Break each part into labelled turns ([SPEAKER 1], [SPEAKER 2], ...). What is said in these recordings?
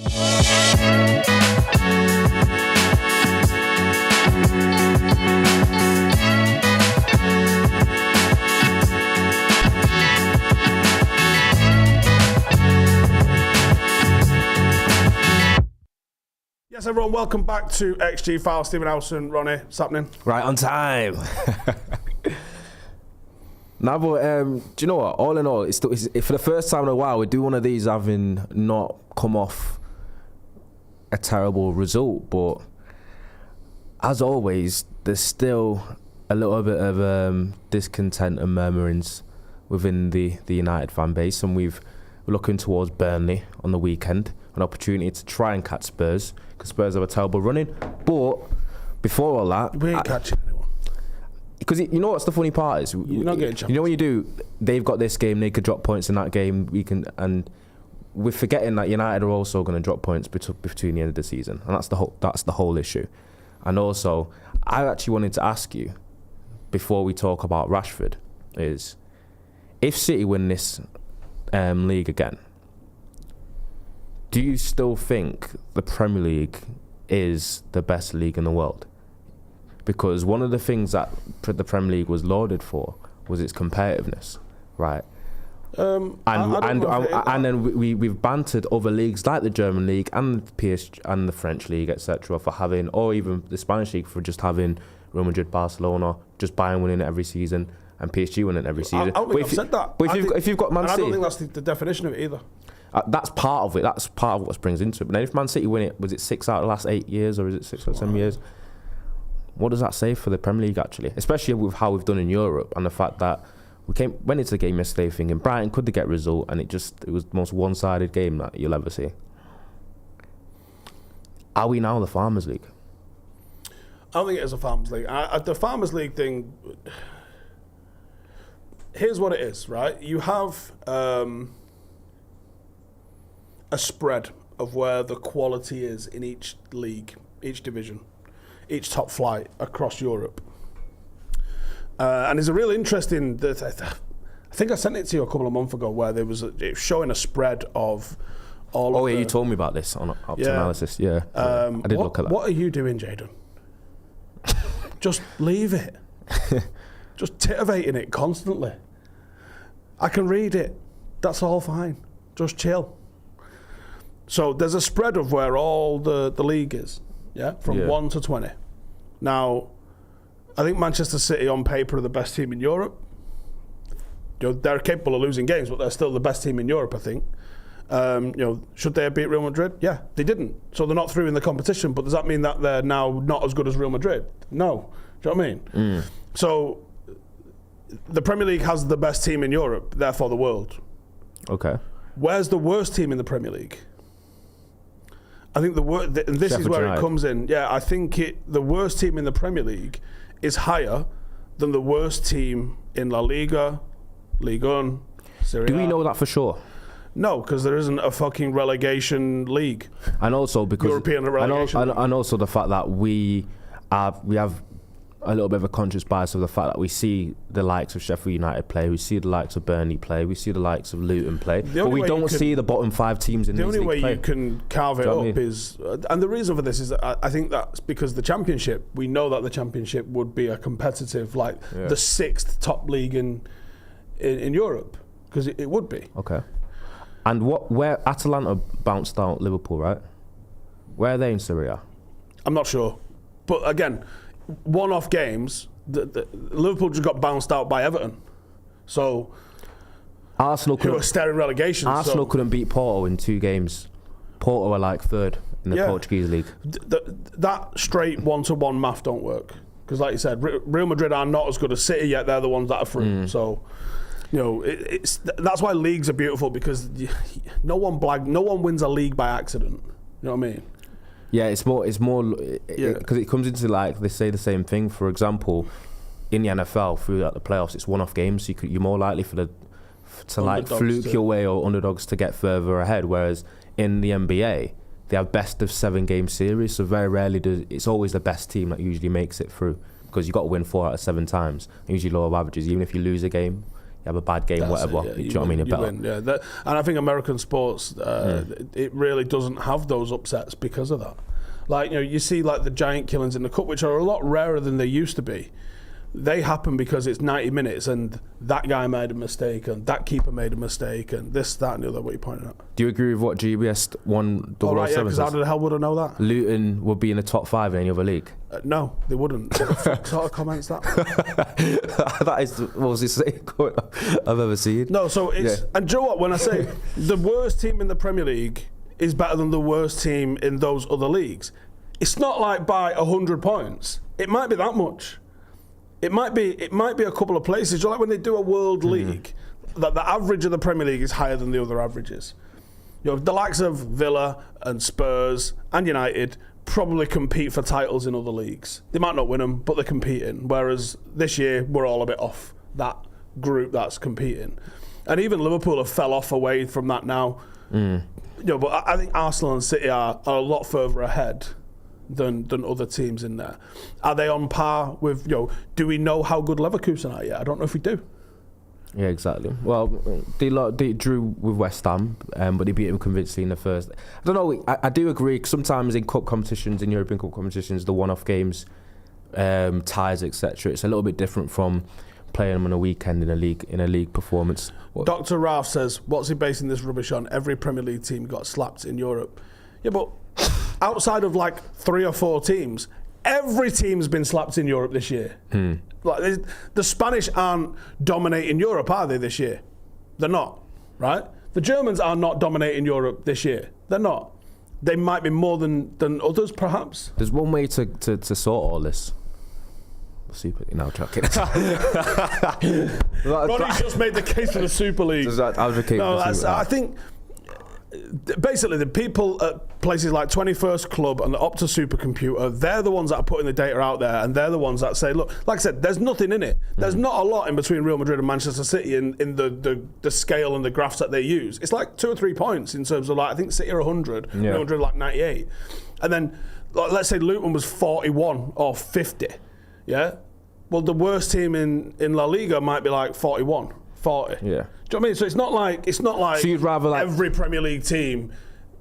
[SPEAKER 1] Yes, everyone, welcome back to XG File. Stephen Howson, Ronnie, what's happening?
[SPEAKER 2] Right on time. Now, but do you know what? All in all, it's for the first time in a while, we do one of these having not come off a terrible result. But as always, there's still a little bit of discontent and murmurings within the United fan base, and we're looking towards Burnley on the weekend, an opportunity to try and catch Spurs, because Spurs have a terrible running. But before all that,
[SPEAKER 1] we ain't catching anyone.
[SPEAKER 2] Because you know what's the funny part is,
[SPEAKER 1] you're not getting champions.
[SPEAKER 2] You know when you do, they've got this game, they could drop points in that game. And we're forgetting that United are also going to drop points between the end of the season, and that's the whole issue. And also, I actually wanted to ask you before we talk about Rashford is, if City win this league again, do you still think the Premier League is the best league in the world? Because one of the things that the Premier League was lauded for was its competitiveness, right? And then we've bantered other leagues like the German league and the PSG and the French league, etc., for having, or even the Spanish league for just having Real Madrid, Barcelona, just Bayern winning it every season and PSG winning it every season.
[SPEAKER 1] I don't think I've said that.
[SPEAKER 2] But if you've got Man City,
[SPEAKER 1] I don't think that's the definition of it either.
[SPEAKER 2] That's part of it. That's part of what springs into it. But then if Man City win it, was it 6 out of the last 8 years, or is it 6 or 7 years? What does that say for the Premier League, actually? Especially with how we've done in Europe, and the fact that went into the game yesterday thinking Brighton could get a result, and it was the most one-sided game that you'll ever see. Are we now the Farmers League?
[SPEAKER 1] I don't think it is a Farmers League. The Farmers League thing, here's what it is, right? You have a spread of where the quality is in each league, each division, each top flight across Europe. And it's a real interesting, I think I sent it to you a couple of months ago, where it was showing a spread of all of
[SPEAKER 2] you told me about this on analysis. Yeah. I did look at that.
[SPEAKER 1] What are you doing, Jayden? Just leave it. Just titivating it constantly. I can read it. That's all fine. Just chill. So there's a spread of where all the league is, from 1 to 20. Now, I think Manchester City on paper are the best team in Europe. They're capable of losing games, but they're still the best team in Europe, I think. Should they have beat Real Madrid? Yeah, they didn't. So they're not through in the competition, but does that mean that they're now not as good as Real Madrid? No. Do you know what I mean? So the Premier League has the best team in Europe, therefore the world.
[SPEAKER 2] Okay.
[SPEAKER 1] Where's the worst team in the Premier League? I think and this
[SPEAKER 2] Sheffield
[SPEAKER 1] is where
[SPEAKER 2] United.
[SPEAKER 1] It comes in. Yeah, I think the worst team in the Premier League is higher than the worst team in La Liga, Ligue 1, Serie A.
[SPEAKER 2] Do we know that for sure?
[SPEAKER 1] No, because there isn't a fucking relegation league.
[SPEAKER 2] And also because
[SPEAKER 1] European relegation league.
[SPEAKER 2] And also the fact that we have a little bit of a conscious bias of the fact that we see the likes of Sheffield United play, we see the likes of Burnley play, we see the likes of Luton play, but we don't see the bottom 5 teams in the league play.
[SPEAKER 1] The only way you can carve it up is, and the reason for this is that I think that's because the Championship, we know that the Championship would be a competitive, the 6th top league in Europe, because it would be.
[SPEAKER 2] Okay. And where Atalanta bounced out Liverpool, right? Where are they in Serie A?
[SPEAKER 1] I'm not sure, but again, one-off games. Liverpool just got bounced out by Everton, so
[SPEAKER 2] Arsenal
[SPEAKER 1] were staring relegation.
[SPEAKER 2] Arsenal couldn't beat Porto in 2 games. Porto are like 3rd in the Portuguese league.
[SPEAKER 1] That straight 1-to-1 math don't work, because, like you said, Real Madrid are not as good as City yet. They're the ones that are through. So, that's why leagues are beautiful, because no one wins a league by accident. You know what I mean?
[SPEAKER 2] Yeah, it's more because it comes into, like, they say the same thing. For example, in the NFL, throughout the playoffs, it's one-off games, so you're more likely to fluke your way, or underdogs to get further ahead. Whereas in the NBA, they have best of 7 game series, so very rarely it's always the best team that usually makes it through, because you've got to win 4 out of 7 times. Usually lower averages. Even if you lose a game, you have a bad game, whatever.
[SPEAKER 1] Yeah,
[SPEAKER 2] do you know what I mean?
[SPEAKER 1] You win, yeah. And I think American sports, it really doesn't have those upsets because of that. Like, you see like the giant killings in the cup, which are a lot rarer than they used to be. They happen because it's 90 minutes and that guy made a mistake and that keeper made a mistake and this, that and the other, what you're pointing at.
[SPEAKER 2] Do you agree with what GBS 1
[SPEAKER 1] right, yeah, because how the hell would I know that?
[SPEAKER 2] Luton would be in the top 5 in any other league?
[SPEAKER 1] No, they wouldn't. What sort of comments that?
[SPEAKER 2] That is the most insane quote I've ever seen.
[SPEAKER 1] No, so it's... Yeah. And do you know what? When I say the worst team in the Premier League is better than the worst team in those other leagues, it's not like by 100 points. It might be that much. It might be a couple of places. Like when they do a World League, that the average of the Premier League is higher than the other averages. The likes of Villa and Spurs and United probably compete for titles in other leagues. They might not win them, but they're competing. Whereas this year, we're all a bit off that group that's competing. And even Liverpool have fell off away from that now. But I think Arsenal and City are a lot further ahead than other teams in there. Are they on par with, do we know how good Leverkusen are yet? I don't know if we do.
[SPEAKER 2] Yeah, exactly. Well, they drew with West Ham, but they beat them convincingly in the first. I don't know, I do agree, sometimes in cup competitions, in European cup competitions, the one-off games, ties, etc., it's a little bit different from playing them on a weekend in a league performance.
[SPEAKER 1] Dr. Ralph says, what's he basing this rubbish on? Every Premier League team got slapped in Europe. Yeah, but outside of like 3 or 4 teams, every team's been slapped in Europe this year. Like the Spanish aren't dominating Europe, are they, this year? They're not, right? The Germans are not dominating Europe this year. They're not. They might be more than others, perhaps.
[SPEAKER 2] There's one way to sort all this. Super, joking.
[SPEAKER 1] Ronnie's just made the case for the Super League. I think basically the people at places like 21st Club and the Opta Supercomputer, they're the ones that are putting the data out there, and they're the ones that say, look, like I said, there's nothing in it. There's not a lot in between Real Madrid and Manchester City in the scale and the graphs that they use. It's like 2 or 3 points in terms of, like, I think City are 100, Real Madrid like 98. And then, let's say Luton was 41 or 50. Yeah? Well, the worst team in La Liga might be like 41, 40. Yeah. Do you know what I mean? So it's not like so you'd rather every Premier League team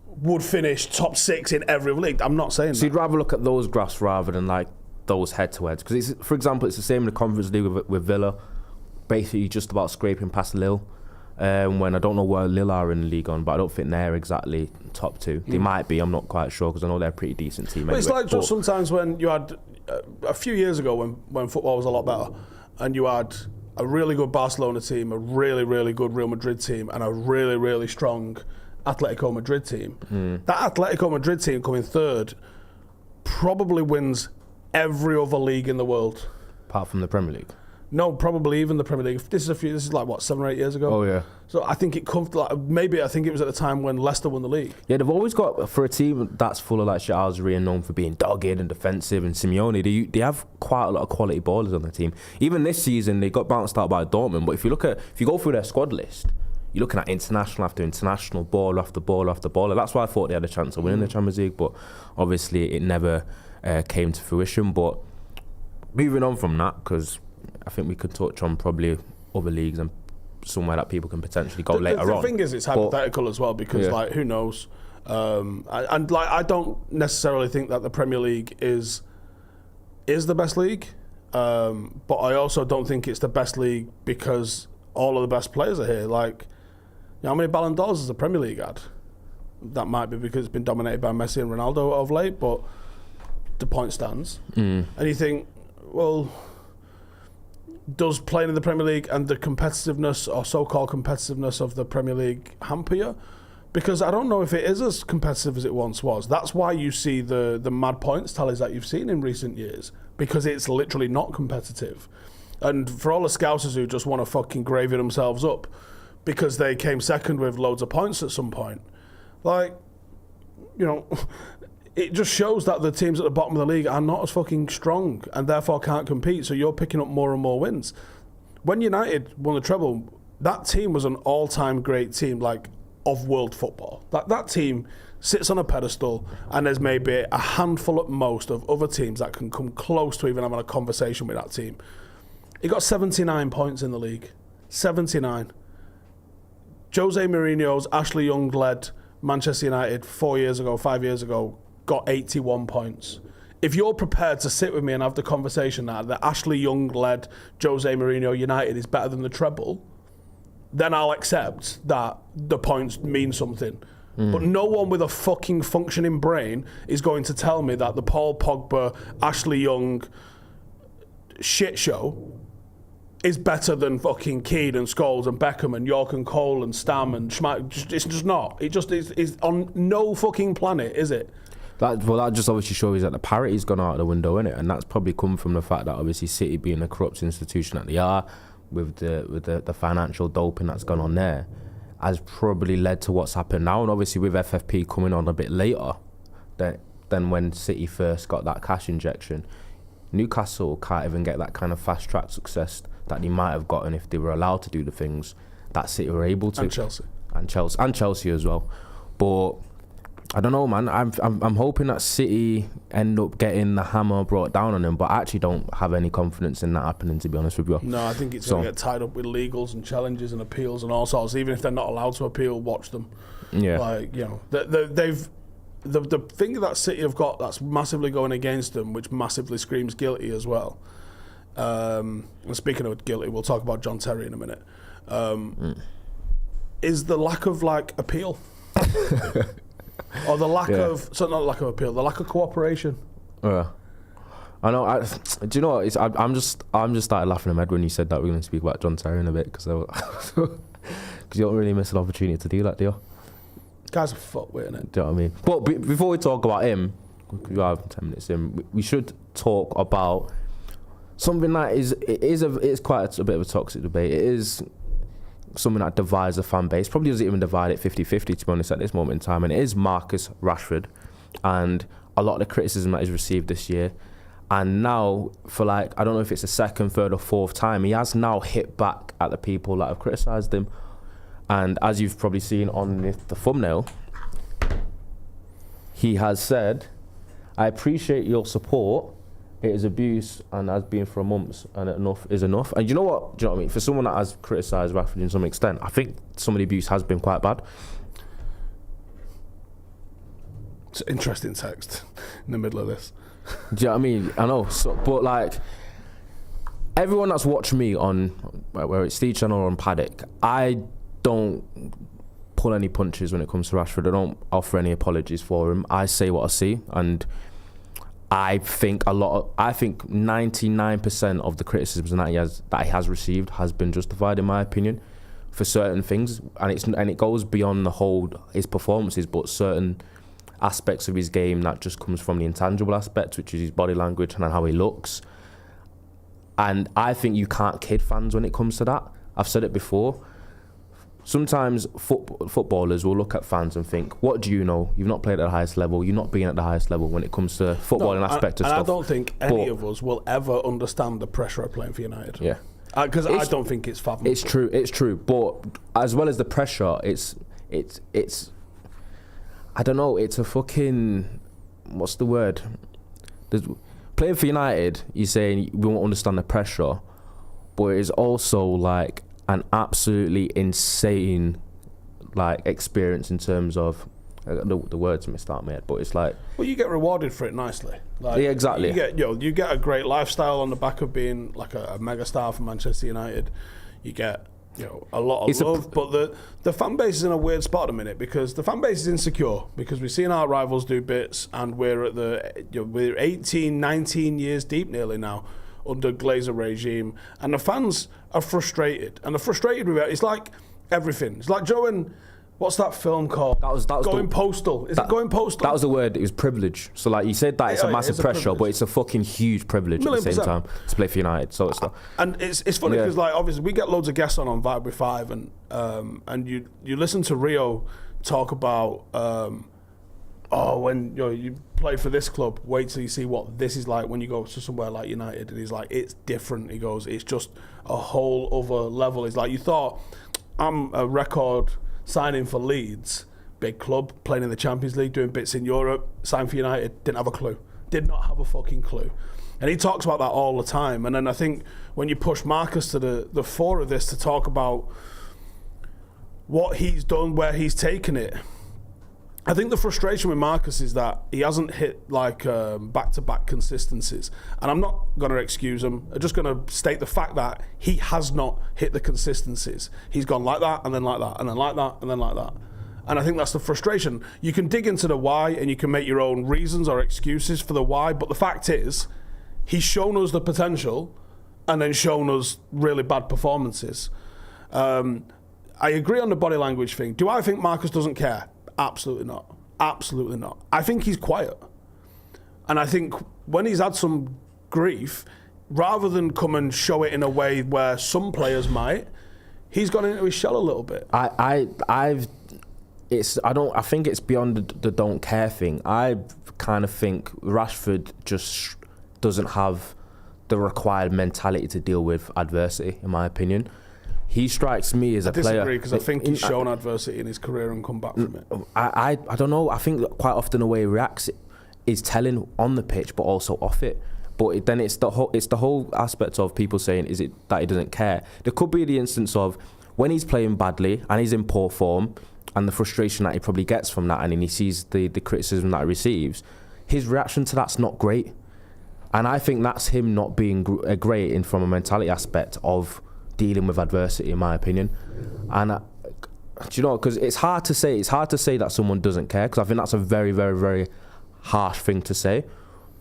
[SPEAKER 1] would finish top 6 in every league. I'm not saying that.
[SPEAKER 2] So you'd rather look at those graphs rather than like those head-to-heads? Because, for example, it's the same in the Conference League with Villa, basically just about scraping past Lille. When I don't know where Lille are in the league on, but I don't think they're exactly top 2. They might be, I'm not quite sure, because I know they're a pretty decent team.
[SPEAKER 1] It's like just sometimes when you had a few years ago when football was a lot better, and you had a really good Barcelona team, a really, really good Real Madrid team, and a really, really strong Atletico Madrid team. That Atletico Madrid team coming third probably wins every other league in the world.
[SPEAKER 2] Apart from the Premier League?
[SPEAKER 1] No, probably even the Premier League. This is like, what, 7 or 8 years ago?
[SPEAKER 2] Oh, yeah.
[SPEAKER 1] So I think it comes, I think it was at the time when Leicester won the league.
[SPEAKER 2] Yeah, they've always got, for a team that's full of like Shazri and known for being dogged and defensive, and Simeone, they have quite a lot of quality ballers on the team. Even this season, they got bounced out by Dortmund, but if you go through their squad list, you're looking at international after international, ball after ball after ball. And that's why I thought they had a chance of winning the Champions League, but obviously it never came to fruition. But moving on from that, because I think we could touch on probably other leagues and somewhere that people can potentially go later on.
[SPEAKER 1] The thing is, it's hypothetical as well, because like, who knows? I don't necessarily think that the Premier League is the best league, but I also don't think it's the best league because all of the best players are here. Like, how many Ballon d'Ors has the Premier League had? That might be because it's been dominated by Messi and Ronaldo of late, but the point stands. And you think, well, does playing in the Premier League and the competitiveness or so-called competitiveness of the Premier League hamper you? Because I don't know if it is as competitive as it once was. That's why you see the mad points tallies that you've seen in recent years, because it's literally not competitive. And for all the Scousers who just want to fucking gravy themselves up because they came second with loads of points at some point, like, it just shows that the teams at the bottom of the league are not as fucking strong and therefore can't compete, so you're picking up more and more wins. When United won the treble, that team was an all-time great team, like, of world football. That team sits on a pedestal, and there's maybe a handful at most of other teams that can come close to even having a conversation with that team. He got 79 points in the league. 79. Jose Mourinho's Ashley Young-led Manchester United 5 years ago, got 81 points. If you're prepared to sit with me and have the conversation that the Ashley Young-led Jose Mourinho United is better than the treble, then I'll accept that the points mean something. But no one with a fucking functioning brain is going to tell me that the Paul Pogba, Ashley Young shit show is better than fucking Keane and Scholes and Beckham and York and Cole and Stam and Schmeichel. It's just not. It just is on no fucking planet, is it?
[SPEAKER 2] That just obviously shows that the parity's gone out of the window, innit? And that's probably come from the fact that obviously City being a corrupt institution that they are, with the financial doping that's gone on there, has probably led to what's happened now. And obviously with FFP coming on a bit later than when City first got that cash injection, Newcastle can't even get that kind of fast track success that they might have gotten if they were allowed to do the things that City were able to. And Chelsea as well. But I don't know, man. I'm hoping that City end up getting the hammer brought down on them, but I actually don't have any confidence in that happening, to be honest with you.
[SPEAKER 1] No, I think it's going to get tied up with legals and challenges and appeals and all sorts. Even if they're not allowed to appeal, watch them.
[SPEAKER 2] Yeah.
[SPEAKER 1] Like, you know, the thing that City have got that's massively going against them, which massively screams guilty as well. And speaking of guilty, we'll talk about John Terry in a minute. Is the lack of appeal. Or the lack of, so not lack of appeal, the lack of cooperation.
[SPEAKER 2] Yeah, I know. Do you know what? I'm just started laughing in my head when you said that we're going to speak about John Terry in a bit, because you don't really miss an opportunity to do that, do you?
[SPEAKER 1] Guy's a fuckwit, innit?
[SPEAKER 2] Do you know what I mean? But before we talk about him, we have 10 minutes in. We should talk about something that it's quite a bit of a toxic debate. It is something that divides the fan base. Probably doesn't even divide it 50-50, to be honest, at this moment in time. And it is Marcus Rashford, and a lot of the criticism that he's received this year. And now, for I don't know if it's the second, third or fourth time, he has now hit back at the people that have criticised him. And as you've probably seen on the thumbnail, he has said, "I appreciate your support. It is abuse and has been for months, and enough is enough." And you know what? Do you know what I mean? For someone that has criticised Rashford in some extent, I think some of the abuse has been quite bad.
[SPEAKER 1] It's an interesting text in the middle of this.
[SPEAKER 2] Do you know what I mean? I know, but everyone that's watched me on, whether it's Steve Channel or on Paddock, I don't pull any punches when it comes to Rashford. I don't offer any apologies for him. I say what I see, and I think 99% of the criticisms that he has received has been justified, in my opinion, for certain things, and it goes beyond his performances, but certain aspects of his game that just comes from the intangible aspects, which is his body language and how he looks. And I think you can't kid fans when it comes to that. I've said it before. Sometimes footballers will look at fans and think, what do you know? You've not played at the highest level. You're not being at the highest level when it comes to footballing aspect of stuff.
[SPEAKER 1] I don't think any of us will ever understand the pressure of playing for United.
[SPEAKER 2] Yeah.
[SPEAKER 1] Because I don't think it's fathomable.
[SPEAKER 2] It's true. But as well as the pressure, it's I don't know, it's a fucking, what's the word? Playing for United, you're saying we won't understand the pressure, but it's also an absolutely insane experience in terms of the words missed out, mate. But it's well,
[SPEAKER 1] you get rewarded for it nicely.
[SPEAKER 2] Yeah, exactly.
[SPEAKER 1] You get a great lifestyle on the back of being a mega star for Manchester United. You get a lot of love, but the fan base is in a weird spot at a minute, because the fan base is insecure, because we've seen our rivals do bits, and we're at we're 18, 19 years deep nearly now under Glazer regime, and the fans are frustrated, and they're frustrated with it. It's like everything. It's like Joe and what's that film called? That was Going Postal. Is it Going Postal?
[SPEAKER 2] That was the word. It was privilege. So you said that it's a massive pressure, but it's a fucking huge privilege at the same time to play for United. So it's
[SPEAKER 1] and it's funny because obviously we get loads of guests on Vibe with Five, and you listen to Rio talk about when you play for this club, wait till you see what this is like when you go to somewhere like United. And he's like, it's different. He goes, it's just a whole other level. He's like, you thought I'm a record signing for Leeds, big club, playing in the Champions League, doing bits in Europe, signed for United, didn't have a clue. Did not have a fucking clue. And he talks about that all the time. And then I think when you push Marcus to the fore of this to talk about what he's done, where he's taken it, I think the frustration with Marcus is that he hasn't hit like back-to-back consistencies. And I'm not going to excuse him. I'm just going to state the fact that he has not hit the consistencies. He's gone like that, and then like that, and then like that, and then like that. And I think that's the frustration. You can dig into the why, and you can make your own reasons or excuses for the why, but the fact is, he's shown us the potential and then shown us really bad performances. I agree on the body language thing. Do I think Marcus doesn't care? Absolutely not. Absolutely not. I think he's quiet. And I think when he's had some grief, rather than come and show it in a way where some players might, he's gone into his shell a little bit.
[SPEAKER 2] I think it's beyond the don't care thing. I kind of think Rashford just doesn't have the required mentality to deal with adversity, in my opinion. He strikes me as a player. I
[SPEAKER 1] disagree, because I think he's shown adversity in his career and come back from it.
[SPEAKER 2] I don't know. I think quite often the way he reacts is telling on the pitch, but also off it. But then it's the whole aspect of people saying, is it that he doesn't care? There could be the instance of when he's playing badly and he's in poor form, and the frustration that he probably gets from that, and then he sees the criticism that he receives, his reaction to that's not great. And I think that's him not being great in from a mentality aspect of dealing with adversity, in my opinion. And do you know, because it's hard to say that someone doesn't care, because I think that's a very, very, very harsh thing to say.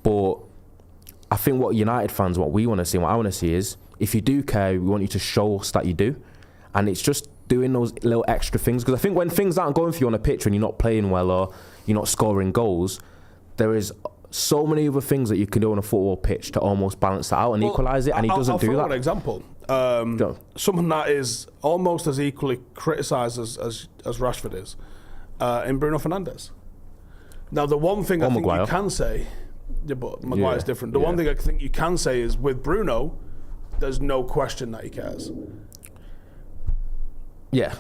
[SPEAKER 2] But I think what United fans, what we want to see, what I want to see is, if you do care, we want you to show us that you do. And it's just doing those little extra things, because I think when things aren't going for you on a pitch and you're not playing well or you're not scoring goals, there is so many other things that you can do on a football pitch to almost balance that out and equalise it, and he doesn't do that.
[SPEAKER 1] I'll throw an example. Someone that is almost as equally criticised as Rashford is, in Bruno Fernandes. Now, the one thing I think you can say, yeah, but Maguire's different. The one thing I think you can say is, with Bruno, there's no question that he cares.
[SPEAKER 2] Yeah,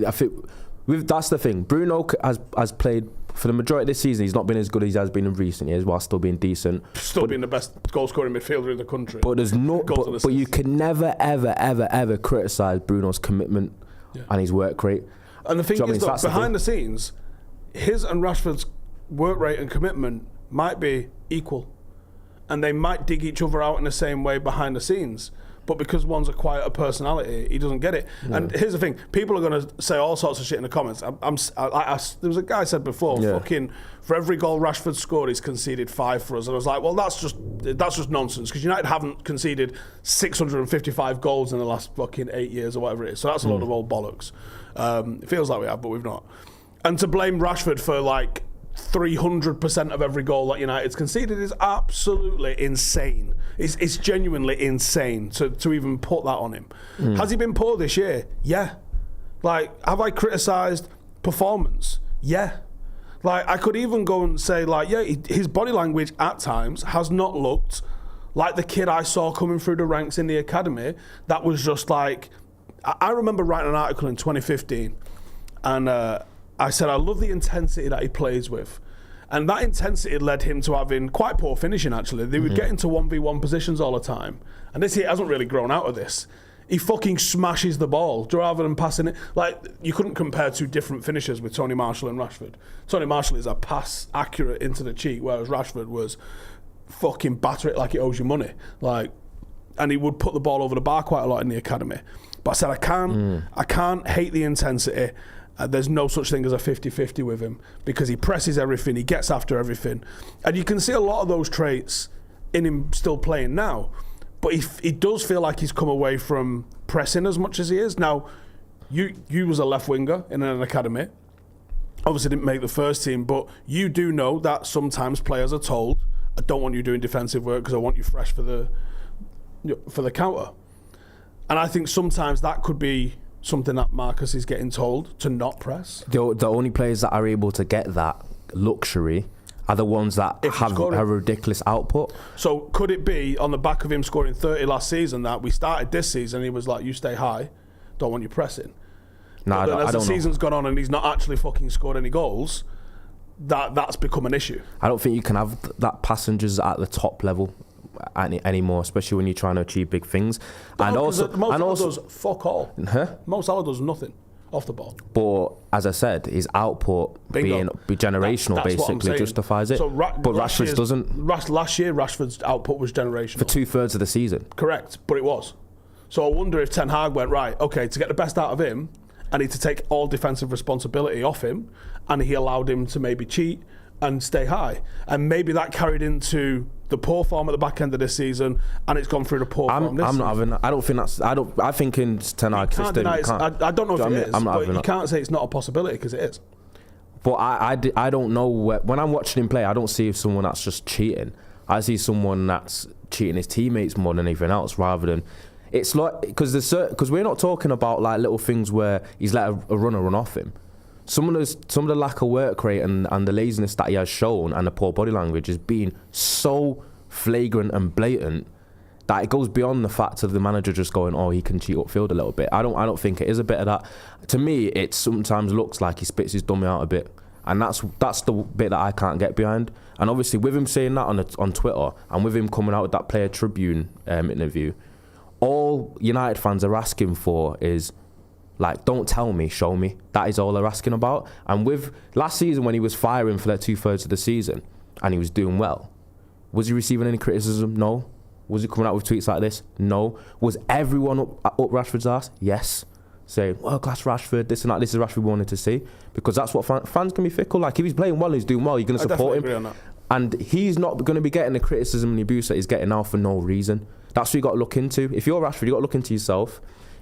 [SPEAKER 2] I think that's the thing. Bruno has played for the majority of this season. He's not been as good as he has been in recent years, while still being decent.
[SPEAKER 1] Still being the best goal-scoring midfielder in the country.
[SPEAKER 2] But there's no. But you can never, ever, ever, ever criticise Bruno's commitment and his work rate.
[SPEAKER 1] And the thing is, that behind the scenes, his and Rashford's work rate and commitment might be equal, and they might dig each other out in the same way behind the scenes. But because one's a quieter personality, he doesn't get it. Yeah. And here's the thing: people are going to say all sorts of shit in the comments. There was a guy said before, fucking, for every goal Rashford scored, he's conceded 5 for us. And I was like, well, that's just nonsense, because United haven't conceded 655 goals in the last fucking 8 years or whatever it is. So that's a load of old bollocks. It feels like we have, but we've not. And to blame Rashford for like 300% of every goal that United's conceded is absolutely insane. It's genuinely insane to even put that on him. Has he been poor this year? Yeah. Like, have I criticised performance? Yeah. Like, I could even go and say, like, yeah, his body language at times has not looked like the kid I saw coming through the ranks in the academy. That was just like, I remember writing an article in 2015, and I said I love the intensity that he plays with. And that intensity led him to having quite poor finishing, actually. They would get into 1v1 positions all the time. And this, he hasn't really grown out of this. He fucking smashes the ball rather than passing it. Like, you couldn't compare two different finishers with Tony Marshall and Rashford. Tony Marshall is a pass accurate into the cheek, whereas Rashford was fucking batter it like it owes you money. Like, and he would put the ball over the bar quite a lot in the academy. But I said, I can't hate the intensity. There's no such thing as a 50-50 with him, because he presses everything, he gets after everything. And you can see a lot of those traits in him still playing now. But he does feel like he's come away from pressing as much as he is. Now, you was a left winger in an academy. Obviously didn't make the first team, but you do know that sometimes players are told, I don't want you doing defensive work because I want you fresh for the counter. And I think sometimes that could be something that Marcus is getting told, to not press. The
[SPEAKER 2] only players that are able to get that luxury are the ones that have a ridiculous output. So
[SPEAKER 1] could it be on the back of him scoring 30 last season that we started this season, he was like, you stay high, don't want you pressing?
[SPEAKER 2] No,
[SPEAKER 1] then as the season's gone on and he's not actually fucking scored any goals, that's become an issue.
[SPEAKER 2] I don't think you can have that passengers at the top level anymore, especially when you're trying to achieve big things. And also,
[SPEAKER 1] does fuck all. Mo Salah does nothing off the ball.
[SPEAKER 2] But as I said, his output being generational that's basically justifies it. So but Rashford's doesn't.
[SPEAKER 1] Last year, Rashford's output was generational
[SPEAKER 2] for 2/3 of the season.
[SPEAKER 1] Correct, but it was. So I wonder if Ten Hag went, right, okay, to get the best out of him, I need to take all defensive responsibility off him, and he allowed him to maybe cheat and stay high. And maybe that carried into the poor form at the back end of this season, and it's gone through the poor form this season.
[SPEAKER 2] I'm not having that. I don't think that's... I think in Ten Hag system...
[SPEAKER 1] I don't know if it is, but you can't say it's not a possibility, because it is.
[SPEAKER 2] But I don't know... When I'm watching him play, I don't see someone that's just cheating. I see someone that's cheating his teammates more than anything else, rather than... It's like... Because we're not talking about like little things where he's let a runner run off him. Some of the lack of work rate and the laziness that he has shown and the poor body language has been so flagrant and blatant that it goes beyond the fact of the manager just going, oh, he can cheat upfield a little bit. I don't think it is a bit of that. To me, it sometimes looks like he spits his dummy out a bit, and that's the bit that I can't get behind. And obviously, with him saying that on Twitter and with him coming out with that Player Tribune interview, all United fans are asking for is, like, don't tell me, show me. That is all they're asking about. And with last season, when he was firing for that 2/3 of the season and he was doing well, was he receiving any criticism? No. Was he coming out with tweets like this? No. Was everyone up Rashford's ass? Yes. Saying, well, class Rashford, this and that, this is Rashford we wanted to see. Because that's what fans can be fickle. Like, if he's playing well, he's doing well, you're going to support him.
[SPEAKER 1] Agree on that.
[SPEAKER 2] And he's not going to be getting the criticism and the abuse that he's getting now for no reason. That's what you got to look into. If you're Rashford, you got to look into yourself.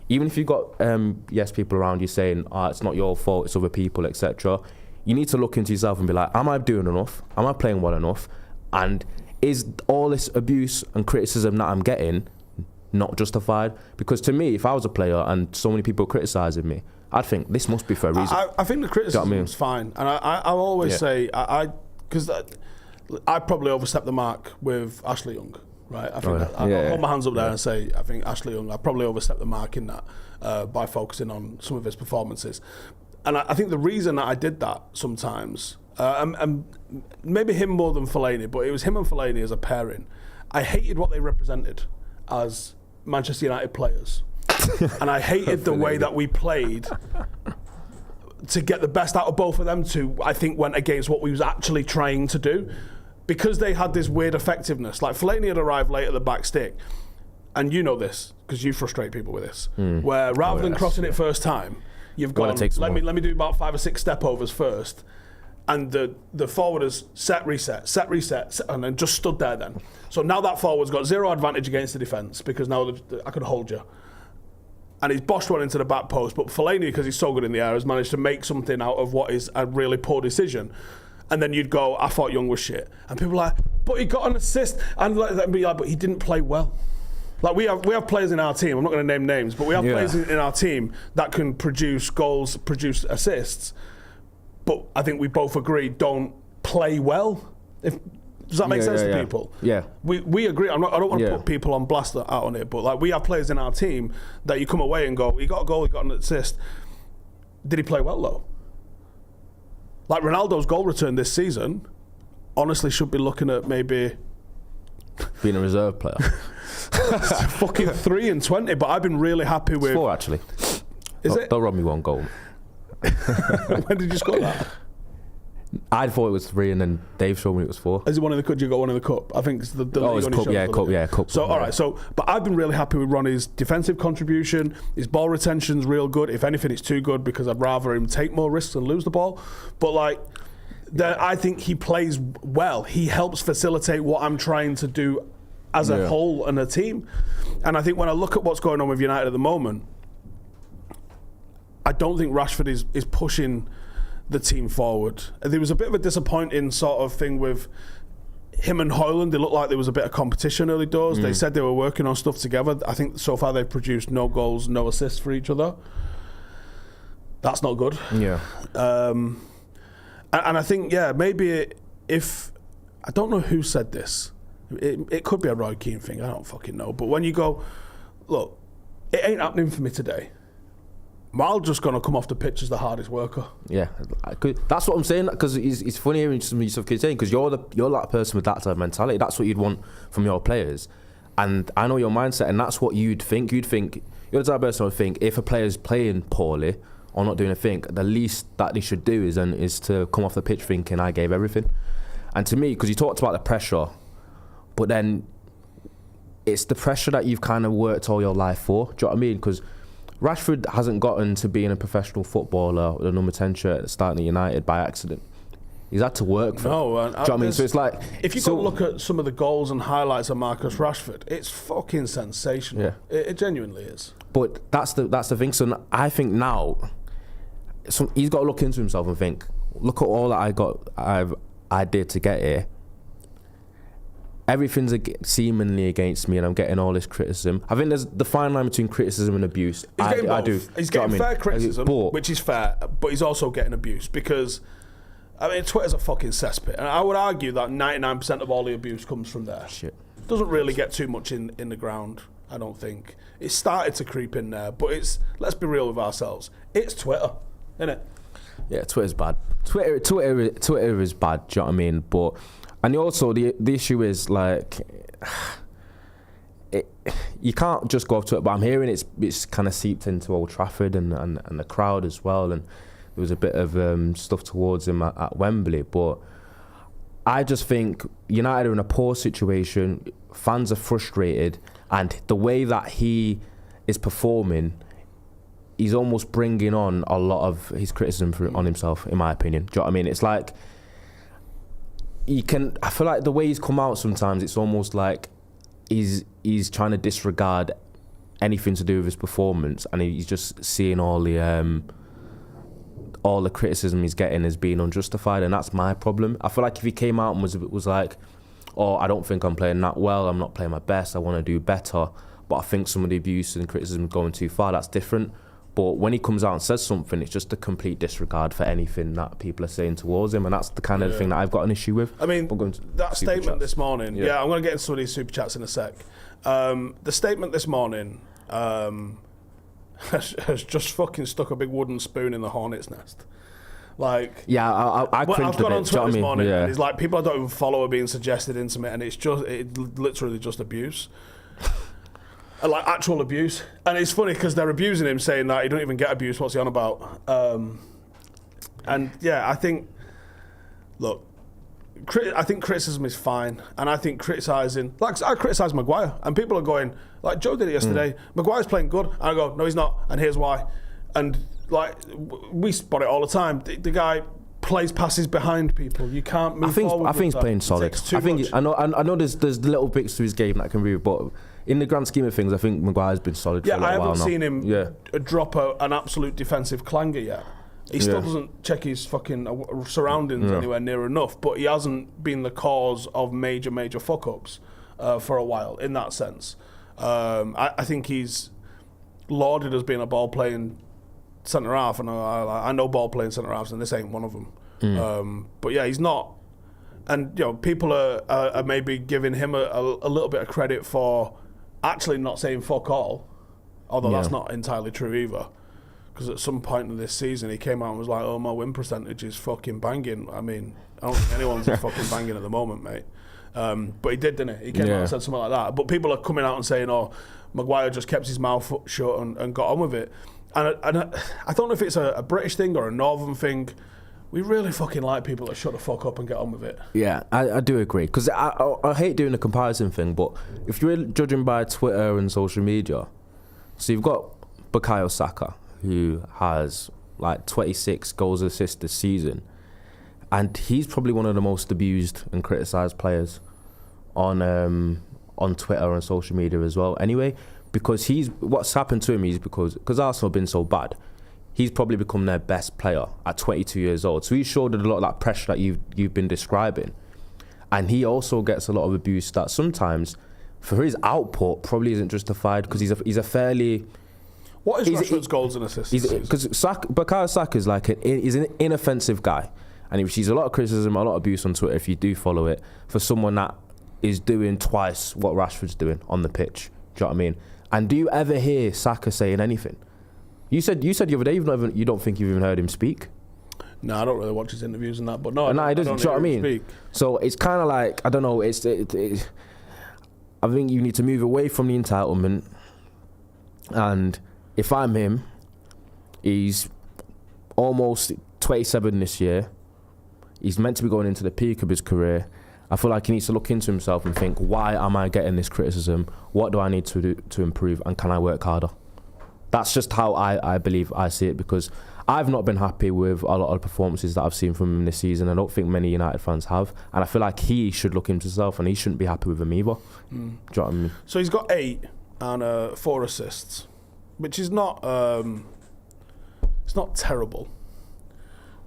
[SPEAKER 2] Even if you've got people around you saying, it's not your fault, it's other people, etc., you need to look into yourself and be like, am I doing enough? Am I playing well enough? And is all this abuse and criticism that I'm getting not justified? Because to me, if I was a player and so many people criticising me, I'd think this must be for a reason.
[SPEAKER 1] I think the criticism is fine. And I'll always say, because I probably overstepped the mark with Ashley Young. Right, I think I'll hold my hands up there and say I think Ashley Young, I probably overstepped the mark in that by focusing on some of his performances. And I think the reason that I did that sometimes, and maybe him more than Fellaini, but it was him and Fellaini as a pairing. I hated what they represented as Manchester United players. And I hated the way that we played to get the best out of both of them I think went against what we was actually trying to do. Because they had this weird effectiveness. Like, Fellaini had arrived late at the back stick. And you know this, because you frustrate people with this. Where rather than crossing it first time, you've gone, let me do about 5 or 6 step overs first. And the forward has set, reset, and then just stood there then. So now that forward's got zero advantage against the defence, because now I can hold you. And he's boshed one into the back post. But Fellaini, because he's so good in the air, has managed to make something out of what is a really poor decision. And then you'd go, I thought Young was shit. And people are like, but he got an assist. And be like, but he didn't play well. Like, we have players in our team, I'm not going to name names, but we have players in our team that can produce goals, produce assists. But I think we both agree don't play well. Does that make sense to people? Yeah. We agree. I don't want to put people on blast out on it, but like, we have players in our team that you come away and go, he got a goal, he got an assist. Did he play well though? Like, Ronaldo's goal return this season, honestly, should be looking at maybe
[SPEAKER 2] being a reserve player.
[SPEAKER 1] Fucking 3 and 20, but I've been really happy with.
[SPEAKER 2] 4 actually. Don't rob me 1 goal.
[SPEAKER 1] When did you score that?
[SPEAKER 2] I thought it was 3, and then Dave showed me it was 4.
[SPEAKER 1] Is it one in the cup? You got one in the cup? I think it's the
[SPEAKER 2] it's cup.
[SPEAKER 1] So all right, but I've been really happy with Ronnie's defensive contribution. His ball retention's real good. If anything, it's too good because I'd rather him take more risks and lose the ball. But like, I think he plays well. He helps facilitate what I'm trying to do as a whole and a team. And I think when I look at what's going on with United at the moment, I don't think Rashford is pushing the team forward. There was a bit of a disappointing sort of thing with him and Højlund. They looked like there was a bit of competition early doors. They said they were working on stuff together. I think so far they've produced no goals, no assists for each other. That's not good. Yeah. And I think, maybe if... I don't know who said this. It could be a Roy Keane thing. I don't fucking know. But when you go, look, it ain't happening for me today. Miles just going to come off the pitch as the hardest worker.
[SPEAKER 2] Yeah, that's what I'm saying. Because it's funny hearing some of your stuff keep saying, because you're that person with that type of mentality. That's what you'd want from your players, and I know your mindset, and that's what you'd think. You'd think you're the type of person who would think if a player's playing poorly or not doing a thing, the least that they should do is to come off the pitch thinking I gave everything. And to me, because you talked about the pressure, but then it's the pressure that you've kind of worked all your life for. Do you know what I mean? Because Rashford hasn't gotten to being a professional footballer with a number 10 shirt at the start of United by accident. He's had to work for it. Do you know what I mean? So it's like,
[SPEAKER 1] if you go look at some of the goals and highlights of Marcus Rashford, it's fucking sensational.
[SPEAKER 2] Yeah.
[SPEAKER 1] It genuinely is.
[SPEAKER 2] But that's the thing. So I think now, he's got to look into himself and think, look at all that I did to get here. Everything's seemingly against me, and I'm getting all this criticism. I think there's the fine line between criticism and abuse. I do.
[SPEAKER 1] He's getting fair criticism, which is fair, but he's also getting abuse because, I mean, Twitter's a fucking cesspit, and I would argue that 99% of all the abuse comes from there.
[SPEAKER 2] Shit.
[SPEAKER 1] Doesn't really get too much in the ground, I don't think. It started to creep in there, but let's be real with ourselves. It's Twitter, isn't it?
[SPEAKER 2] Yeah, Twitter's bad. Twitter is bad. Do you know what I mean? But and also the issue is like, you can't just go off Twitter. But I'm hearing it's kind of seeped into Old Trafford and the crowd as well. And there was a bit of stuff towards him at Wembley. But I just think United are in a poor situation. Fans are frustrated, and the way that he is performing, he's almost bringing on a lot of his criticism on himself, in my opinion. Do you know what I mean? It's like, I feel like the way he's come out sometimes, it's almost like he's trying to disregard anything to do with his performance, and he's just seeing all the criticism he's getting as being unjustified, and that's my problem. I feel like if he came out and was like, oh, I don't think I'm playing that well, I'm not playing my best, I want to do better, but I think some of the abuse and criticism is going too far, that's different. But when he comes out and says something, it's just a complete disregard for anything that people are saying towards him, and that's the kind of thing that I've got an issue with.
[SPEAKER 1] I mean, that statement this morning, I'm going to get into some of these super chats in a sec. The statement this morning has just fucking stuck a big wooden spoon in the hornet's nest. Like,
[SPEAKER 2] yeah, I cringed
[SPEAKER 1] I've gone
[SPEAKER 2] a bit.
[SPEAKER 1] on Twitter this morning,
[SPEAKER 2] yeah.
[SPEAKER 1] and it's like people I don't even follow are being suggested into me, and it's literally just abuse. Like actual abuse. And it's funny because they're abusing him, saying that he don't even get abuse, what's he on about? And yeah, I think criticism is fine, and I think criticising, like I criticise Maguire, and people are going, like Joe did it yesterday, Maguire's playing good, and I go, no he's not, and here's why. And like, we spot it all the time, the guy plays passes behind people, you can't move forward.
[SPEAKER 2] I think he's playing solid. I know there's little bits to his game that can be, but in the grand scheme of things, I think Maguire's been solid for a little while now. I haven't seen him
[SPEAKER 1] drop an absolute defensive clanger yet. He still doesn't check his fucking surroundings anywhere near enough, but he hasn't been the cause of major fuck-ups for a while, in that sense. I think he's lauded as being a ball-playing centre-half, and I know ball-playing centre-halves, and this ain't one of them. But yeah, he's not. And, you know, people are maybe giving him a little bit of credit for actually not saying fuck all, although that's not entirely true either. Because at some point in this season, he came out and was like, oh, my win percentage is fucking banging. I mean, I don't think anyone's fucking banging at the moment, mate. But he did, didn't he? He came out and said something like that. But people are coming out and saying, oh, Maguire just kept his mouth shut and got on with it. And I don't know if it's a British thing or a Northern thing. We really fucking like people that shut the fuck up and get on with it. Yeah,
[SPEAKER 2] I do agree. Because I hate doing the comparison thing, but if you're judging by Twitter and social media, so you've got Bukayo Saka, who has like 26 goals and assists this season, and he's probably one of the most abused and criticised players on Twitter and social media as well. Anyway, because what's happened to him is because Arsenal have been so bad, he's probably become their best player at 22 years old. So he's shouldered a lot of that pressure that you've been describing, and he also gets a lot of abuse that sometimes, for his output, probably isn't justified, because he's a fairly.
[SPEAKER 1] What is Rashford's goals and assists?
[SPEAKER 2] Because Bukayo Saka is he's an inoffensive guy, and he receives a lot of criticism, a lot of abuse on Twitter if you do follow it, for someone that is doing twice what Rashford's doing on the pitch. Do you know what I mean? And do you ever hear Saka saying anything? You said the other day you don't think you've even heard him speak.
[SPEAKER 1] No, I don't really watch his interviews and that, but no,
[SPEAKER 2] he doesn't. Do you know what I mean?
[SPEAKER 1] Speak.
[SPEAKER 2] So it's kind of like, I don't know. I think you need to move away from the entitlement. And if I'm him, he's almost 27 this year. He's meant to be going into the peak of his career. I feel like he needs to look into himself and think, why am I getting this criticism? What do I need to do to improve? And can I work harder? That's just how I believe I see it, because I've not been happy with a lot of the performances that I've seen from him this season. I don't think many United fans have. And I feel like he should look into himself and he shouldn't be happy with them either. Do you know what I mean?
[SPEAKER 1] So he's got 8 and 4 assists, which is not it's not terrible,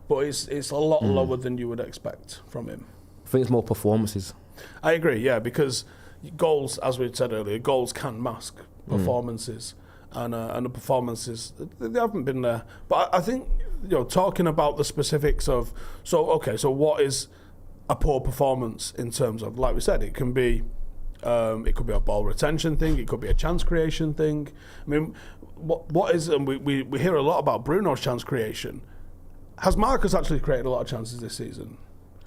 [SPEAKER 1] but it's a lot lower than you would expect from him.
[SPEAKER 2] I think it's more performances.
[SPEAKER 1] I agree, yeah, because goals, as we said earlier, goals can mask performances. And the performances, they haven't been there. But I think, talking about the specifics of, so what is a poor performance in terms of, like we said, it could be a ball retention thing, it could be a chance creation thing. I mean, what is, and we hear a lot about Bruno's chance creation. Has Marcus actually created a lot of chances this season?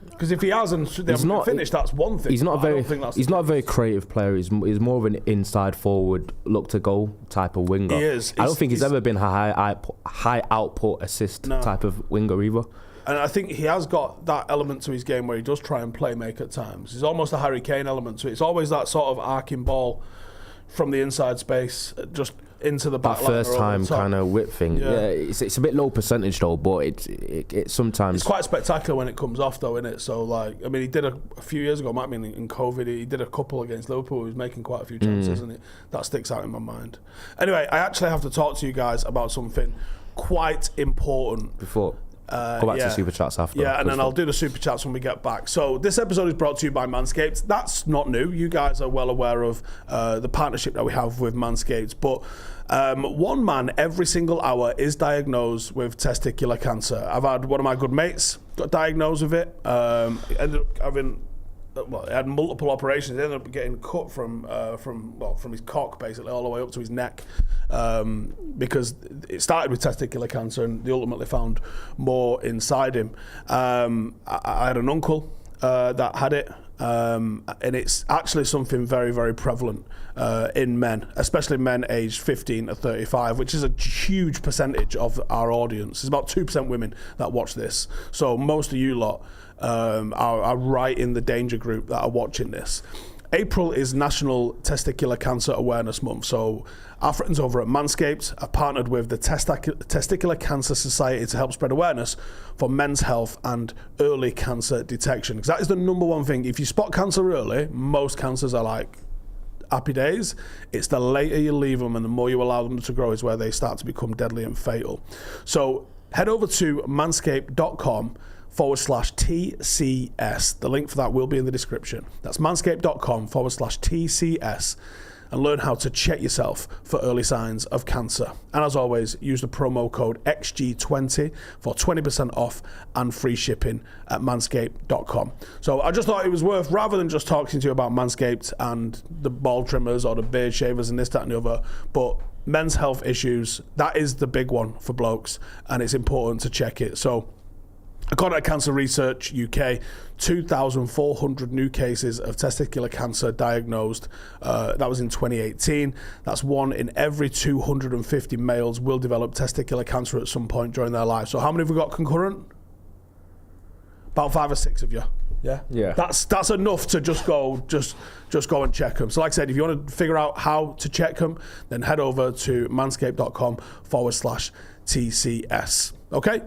[SPEAKER 1] Because if he hasn't, they haven't finished, that's one thing.
[SPEAKER 2] He's not a very creative player. He's more of an inside forward, look to goal type of winger.
[SPEAKER 1] He is.
[SPEAKER 2] I don't think he's ever been a high output assist type of winger either.
[SPEAKER 1] And I think he has got that element to his game where he does try and play make at times. There's almost a Harry Kane element to it. It's always that sort of arcing ball from the inside space, just into the back line.
[SPEAKER 2] That first time kind of whip thing. Yeah, it's a bit low percentage though, but it sometimes...
[SPEAKER 1] It's quite spectacular when it comes off though, isn't it? So like, I mean, he did a few years ago, might have been in COVID, he did a couple against Liverpool. He was making quite a few chances and that sticks out in my mind. Anyway, I actually have to talk to you guys about something quite important.
[SPEAKER 2] Before... Go back to super chats after.
[SPEAKER 1] Yeah, and then I'll do the super chats when we get back. So this episode is brought to you by Manscaped. That's not new. You guys are well aware of the partnership that we have with Manscaped. But one man every single hour is diagnosed with testicular cancer. I've had one of my good mates got diagnosed with it. Ended up having... Well, he had multiple operations. He ended up getting cut from his cock basically all the way up to his neck, because it started with testicular cancer and they ultimately found more inside him. I had an uncle that had it, and it's actually something very, very prevalent in men, especially men aged 15 to 35, which is a huge percentage of our audience. There's about 2% women that watch this, so most of you lot are right in the danger group that are watching this. April is National Testicular Cancer Awareness Month, so our friends over at Manscaped have partnered with the Testicular Cancer Society to help spread awareness for men's health and early cancer detection, because that is the number one thing. If you spot cancer early, most cancers are like happy days. It's the later you leave them and the more you allow them to grow is where they start to become deadly and fatal. So head over to manscaped.com/TCS. The link for that will be in the description. That's manscaped.com/TCS, and learn how to check yourself for early signs of cancer. And as always, use the promo code XG20 for 20% off and free shipping at manscaped.com. So I just thought it was worth, rather than just talking to you about Manscaped and the ball trimmers or the beard shavers and this, that and the other, but men's health issues, that is the big one for blokes, and it's important to check it. So according to Cancer Research UK, 2,400 new cases of testicular cancer diagnosed. That was in 2018. That's 1 in every 250 males will develop testicular cancer at some point during their life. So how many have we got concurrent? About 5 or 6 of you. Yeah. That's enough to just go and check them. So like I said, if you want to figure out how to check them, then head over to manscaped.com/TCS. Okay.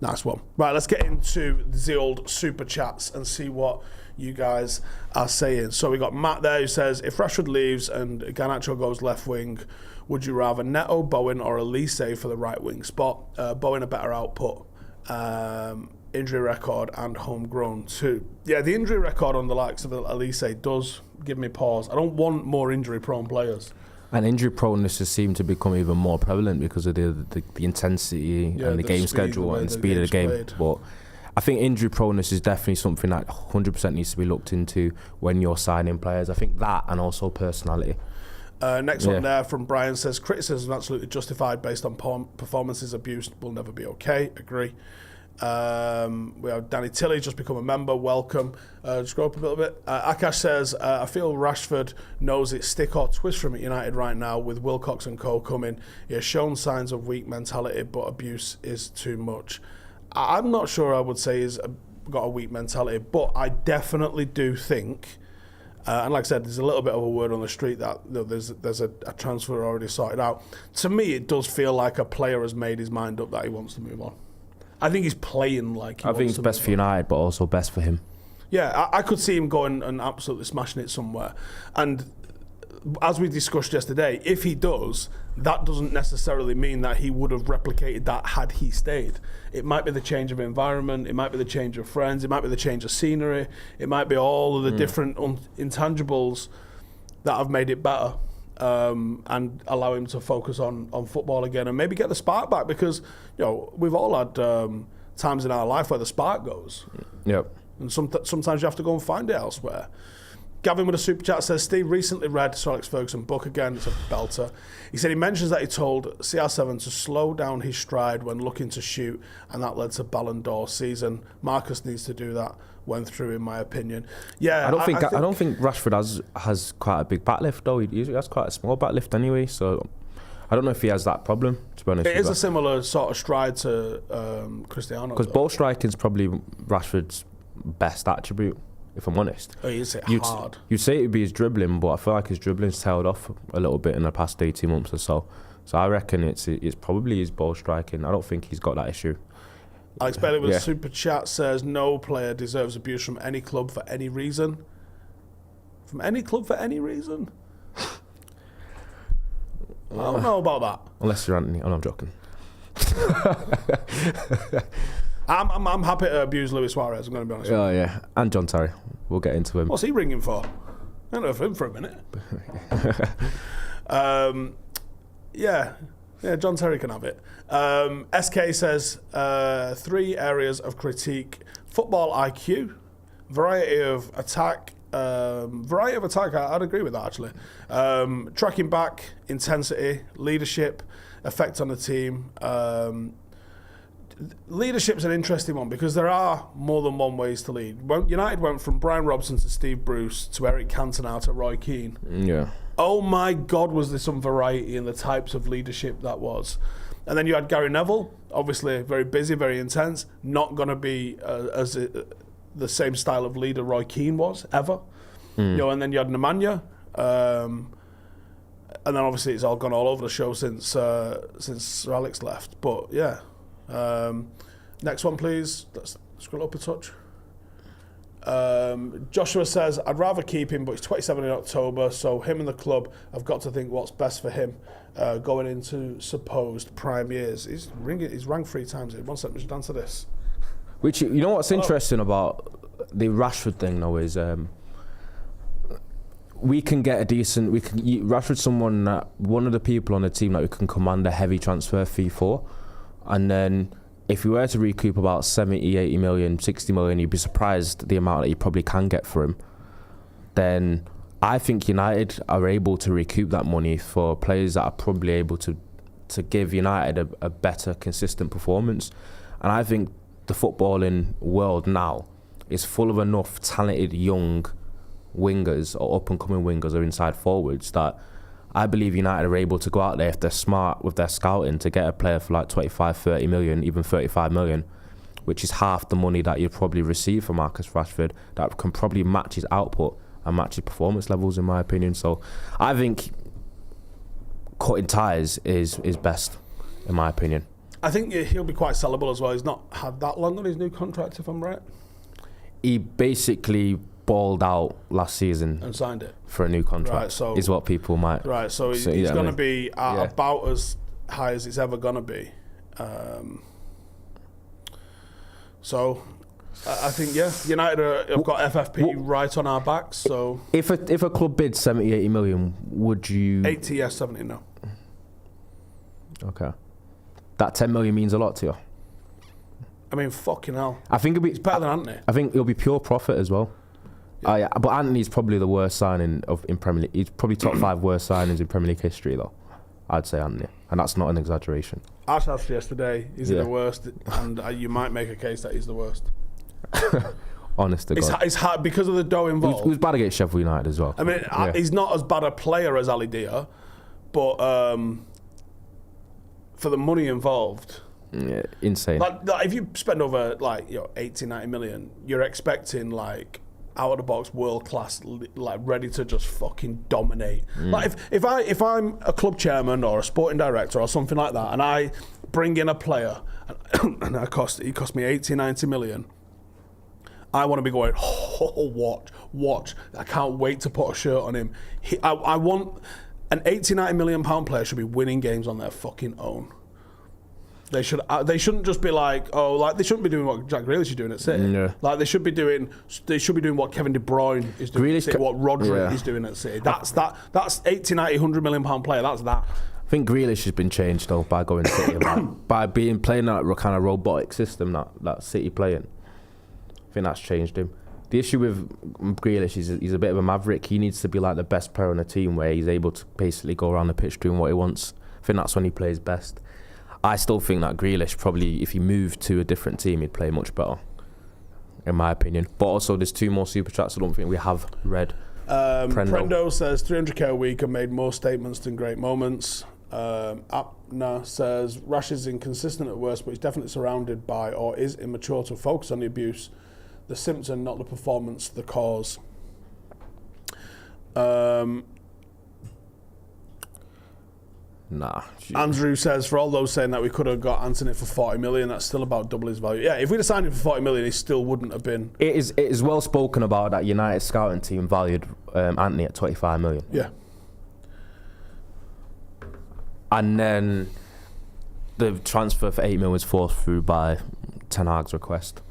[SPEAKER 1] Nice one. Right, let's get into the old super chats and see what you guys are saying. So we got Matt there who says, if Rashford leaves and Garnacho goes left wing, would you rather Neto, Bowen or Elise for the right wing spot? Bowen a better output, injury record and homegrown too. Yeah, the injury record on the likes of Elise does give me pause. I don't want more injury prone players. And
[SPEAKER 2] injury proneness has seemed to become even more prevalent because of the intensity and the game schedule and the speed of the game. Played. But I think injury proneness is definitely something that 100% needs to be looked into when you're signing players. I think that, and also personality.
[SPEAKER 1] Next one there from Brian says, criticism absolutely justified based on performances. Abuse will never be okay. Agree. We have Danny Tilley just become a member. Welcome. Scroll up a little bit. Akash says, I feel Rashford knows it's stick or twist from at United right now with Wilcox and co coming. He has shown signs of weak mentality, but abuse is too much. I'm not sure I would say he's got a weak mentality, but I definitely do think, and like I said, there's a little bit of a word on the street that there's a transfer already sorted out. To me, it does feel like a player has made his mind up that he wants to move on. I think he's playing like he
[SPEAKER 2] I think it's best for United, but also best for him.
[SPEAKER 1] Yeah, I could see him going and absolutely smashing it somewhere. And as we discussed yesterday, if he does, that doesn't necessarily mean that he would have replicated that had he stayed. It might be the change of environment, it might be the change of friends, it might be the change of scenery, it might be all of the different intangibles that have made it better. And allow him to focus on football again and maybe get the spark back, because we've all had times in our life where the spark goes.
[SPEAKER 2] Yep.
[SPEAKER 1] And sometimes you have to go and find it elsewhere. Gavin with a super chat says, Steve recently read Sir Alex Ferguson book again. It's a belter. He said he mentions that he told CR7 to slow down his stride when looking to shoot, and that led to Ballon d'Or season. Marcus needs to do that when through, in my opinion. Yeah,
[SPEAKER 2] I don't think Rashford has quite a big back lift though. He has quite a small back lift anyway. So I don't know if he has that problem. To be honest,
[SPEAKER 1] it is a similar sort of stride to Cristiano.
[SPEAKER 2] Because ball striking is probably Rashford's best attribute, if I'm honest.
[SPEAKER 1] Oh, you say hard.
[SPEAKER 2] You'd say it'd be his dribbling, but I feel like his dribbling's tailed off a little bit in the past 18 months or so. So I reckon it's probably his ball striking. I don't think he's got that issue.
[SPEAKER 1] Alex Bailey with a super chat says, no player deserves abuse from any club for any reason. From any club for any reason? I don't know about that.
[SPEAKER 2] Unless you're Anthony. Oh, no, I'm joking.
[SPEAKER 1] I'm happy to abuse Luis Suarez, I'm going to be honest with you.
[SPEAKER 2] Oh, yeah. And John Terry. We'll get into him.
[SPEAKER 1] What's he ringing for? I don't know for him for a minute. Yeah, John Terry can have it. SK says, 3 areas of critique. Football IQ, variety of attack. I'd agree with that, actually. Tracking back, intensity, leadership, effect on the team. Leadership's an interesting one because there are more than one ways to lead. United went from Brian Robson to Steve Bruce to Erik Cantona to Roy Keane.
[SPEAKER 2] Yeah.
[SPEAKER 1] Oh my God, was there some variety in the types of leadership that was. And then you had Gary Neville, obviously very busy, very intense, not going to be the same style of leader Roy Keane was, ever. And then you had Nemanja, and then obviously it's all gone all over the show since Sir Alex left. But yeah. Next one, please. Let's scroll up a touch. Joshua says, I'd rather keep him, but he's 27 in October, so him and the club have got to think what's best for him going into supposed prime years. He's rang 3 times. One second, we should answer this.
[SPEAKER 2] Which, you know what's interesting about the Rashford thing, though, is we can get Rashford's someone that, one of the people on the team that we can command a heavy transfer fee for. And then if we were to recoup about 70, 80 million, 60 million, you'd be surprised the amount that you probably can get for him. Then I think United are able to recoup that money for players that are probably able to give United a better, consistent performance. And I think the footballing world now is full of enough talented young wingers or up-and-coming wingers or inside forwards that I believe United are able to go out there, if they're smart with their scouting, to get a player for like 25, 30 million, even 35 million, which is half the money that you'd probably receive from Marcus Rashford, that can probably match his output and match his performance levels, in my opinion. So I think cutting ties is best, in my opinion.
[SPEAKER 1] I think he'll be quite sellable as well. He's not had that long on his new contract, if I'm right.
[SPEAKER 2] He basically balled out last season
[SPEAKER 1] and signed it
[SPEAKER 2] for a new contract,
[SPEAKER 1] right, so,
[SPEAKER 2] is what people might.
[SPEAKER 1] Right, so he's going to be about as high as it's ever going to be. So I think, United have got FFP right on our backs. So
[SPEAKER 2] if a club bids 70, 80 million, would you?
[SPEAKER 1] 80, yes, 70, no.
[SPEAKER 2] Okay. That 10 million means a lot to you.
[SPEAKER 1] I mean, fucking hell.
[SPEAKER 2] I think
[SPEAKER 1] it's better than Anthony.
[SPEAKER 2] I think it'll be pure profit as well. Yeah. But Anthony's probably the worst signing in Premier League. He's probably top 5 worst signings in Premier League history, though. I'd say Anthony, and that's not an exaggeration.
[SPEAKER 1] Ash asked yesterday, is he the worst? And you might make a case that he's the worst.
[SPEAKER 2] Honest to God.
[SPEAKER 1] It's hard because of the dough involved.
[SPEAKER 2] He was bad against Sheffield United as well.
[SPEAKER 1] I mean, he's not as bad a player as Ali Dia, but for the money involved...
[SPEAKER 2] Yeah, insane.
[SPEAKER 1] Like if you spend over 80, 90 million, you're expecting out of the box world class, ready to just fucking dominate. Like if I'm a club chairman or a sporting director or something like that, and I bring in a player and he cost me 80, 90 million, I want to be going, watch. I can't wait to put a shirt on him. I want an 80, 90 million pound player should be winning games on their fucking own. They shouldn't just be they shouldn't be doing what Jack Grealish is doing at City. Yeah. They should be doing what Kevin De Bruyne is doing at City, what Rodri is doing at City. That's 80, 90, 100 million pound player. That's that.
[SPEAKER 2] I think Grealish has been changed though by going to City, by playing that kind of robotic system that City playing. I think that's changed him. The issue with Grealish is he's a bit of a maverick. He needs to be like the best player on the team, where he's able to basically go around the pitch doing what he wants. I think that's when he plays best. I still think that Grealish probably, if he moved to a different team, he'd play much better, in my opinion. But also, there's 2 more super chats I don't think we have read.
[SPEAKER 1] Prendo says 300k a week and made more statements than great moments. Apna says Rash is inconsistent at worst, but he's definitely surrounded by or is immature to focus on the abuse, the symptom, not the performance, the cause.
[SPEAKER 2] Nah.
[SPEAKER 1] Andrew says, for all those saying that we could have got Anthony for 40 million, that's still about double his value. Yeah, if we'd have signed him for 40 million, he still wouldn't have been.
[SPEAKER 2] It is well spoken about that United scouting team valued Anthony at 25 million.
[SPEAKER 1] Yeah.
[SPEAKER 2] And then the transfer for 8 million was forced through by Ten Hag's request.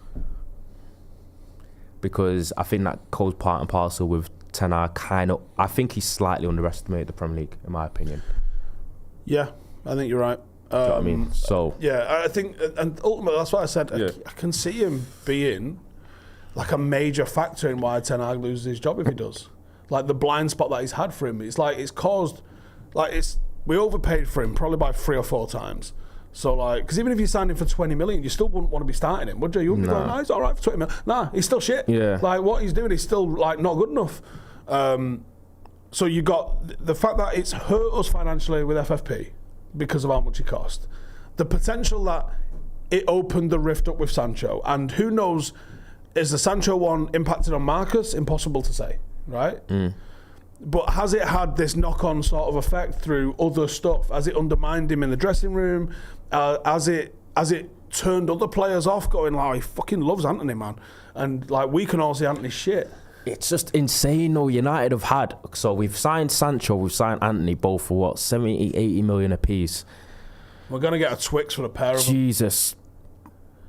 [SPEAKER 2] Because I think that goes part and parcel with Ten Hag I think he slightly underestimated the Premier League, in my opinion.
[SPEAKER 1] Yeah, I think you're right.
[SPEAKER 2] Do you know what I mean? So
[SPEAKER 1] yeah, I think, and ultimately that's what I said. Yeah. I can see him being a major factor in why Ten Hag loses his job if he does. The blind spot that he's had for him, it's caused. We overpaid for him probably by 3 or 4 times. So because even if you signed him for 20 million, you still wouldn't want to be starting him, would you? You wouldn't be going, he's all right for 20 million. Nah, he's still shit.
[SPEAKER 2] Yeah.
[SPEAKER 1] What he's doing is still not good enough. So you got the fact that it's hurt us financially with FFP because of how much it cost. The potential that it opened the rift up with Sancho, and who knows, is the Sancho one impacted on Marcus? Impossible to say, right? But has it had this knock-on sort of effect through other stuff? Has it undermined him in the dressing room? Has it turned other players off, going he fucking loves Anthony, man, and we can all see Anthony's shit.
[SPEAKER 2] It's just insane though. United have had, so we've signed Sancho, we've signed Anthony, both for what, 70, 80 million a piece.
[SPEAKER 1] We're going to get a Twix for the pair of them.
[SPEAKER 2] Jesus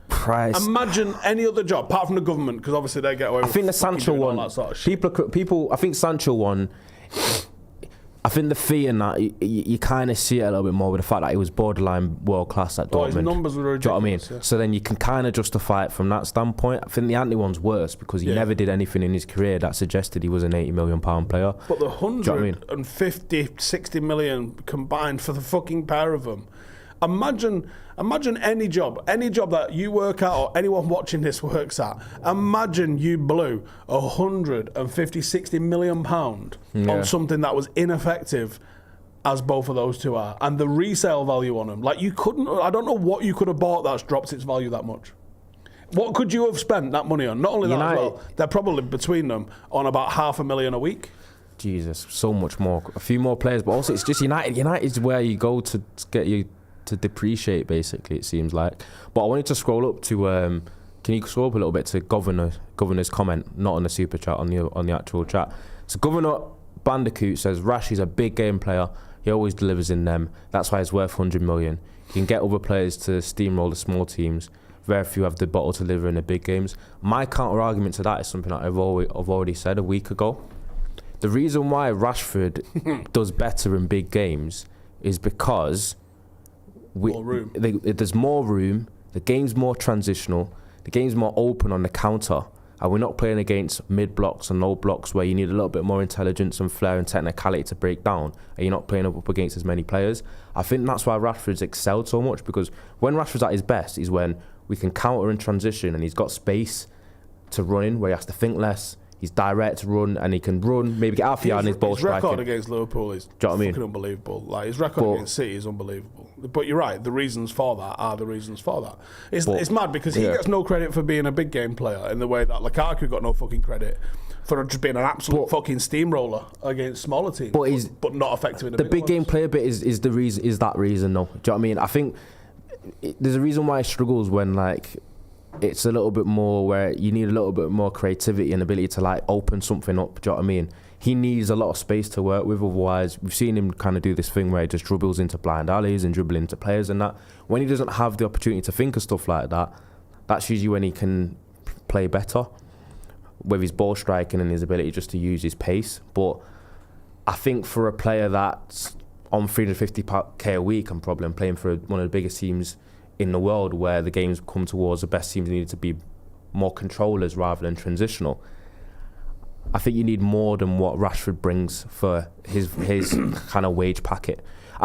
[SPEAKER 2] Christ.
[SPEAKER 1] Imagine any other job, apart from the government, because obviously they get away with
[SPEAKER 2] I think the Sancho one,
[SPEAKER 1] all that sort of shit.
[SPEAKER 2] People, I think Sancho one, I think the fee in that, you kind of see it a little bit more with the fact that he was borderline world class at Dortmund.
[SPEAKER 1] His numbers were ridiculous.
[SPEAKER 2] Do you know what I mean? Yeah. So then you can kind of justify it from that standpoint. I think the Anthony one's worse because he never did anything in his career that suggested he was an £80 million player.
[SPEAKER 1] But the 150, 60 million combined for the fucking pair of them. Imagine any job that you work at or anyone watching this works at. Imagine you blew 150, 60 million pound on something that was ineffective, as both of those two are, and the resale value on them. You couldn't. I don't know what you could have bought that's dropped its value that much. What could you have spent that money on? Not only that as well, they're probably between them on about $500,000 a week.
[SPEAKER 2] Jesus, so much more. A few more players, but also it's just United. United's where you go to get you to depreciate, basically, it seems like. But I wanted to scroll up to can you scroll up a little bit to Governor's comment, not on the super chat, on the actual chat. So Governor Bandicoot says Rash is a big game player, he always delivers in them, that's why he's worth 100 million. You can get other players to steamroll the small teams, very few have the bottle to deliver in the big games. My counter argument to that is something that I've already said a week ago. The reason why Rashford does better in big games is because there's more room, the game's more transitional, the game's more open on the counter, and we're not playing against mid blocks and low blocks where you need a little bit more intelligence and flair and technicality to break down, and you're not playing up against as many players. I think that's why Rashford's excelled so much, because when Rashford's at his best is when we can counter in transition and he's got space to run in where he has to think less. He's direct run and he can run, maybe get out the yard and his ball striking.
[SPEAKER 1] His record against Liverpool is fucking unbelievable. Like, his record against City is unbelievable. But you're right, the reasons for that are the reasons for that. It's mad because he gets no credit for being a big game player in the way that Lukaku got no fucking credit for just being an absolute fucking steamroller against smaller teams, but not effective in the
[SPEAKER 2] big game player bit is that reason though. Do you know what I mean? I think there's a reason why he struggles when like it's a little bit more where you need a little bit more creativity and ability to like open something up. Do you know what I mean? He needs a lot of space to work with, otherwise we've seen him kind of do this thing where he just dribbles into blind alleys and dribbling into players and that. When he doesn't have the opportunity to think of stuff like that, that's usually when he can play better with his ball striking and his ability just to use his pace. But I think for a player that's on 350k a week and probably playing for one of the biggest teams in the world where the games come towards the best teams needed to be more controllers rather than transitional, I think you need more than what Rashford brings for his kind of wage packet.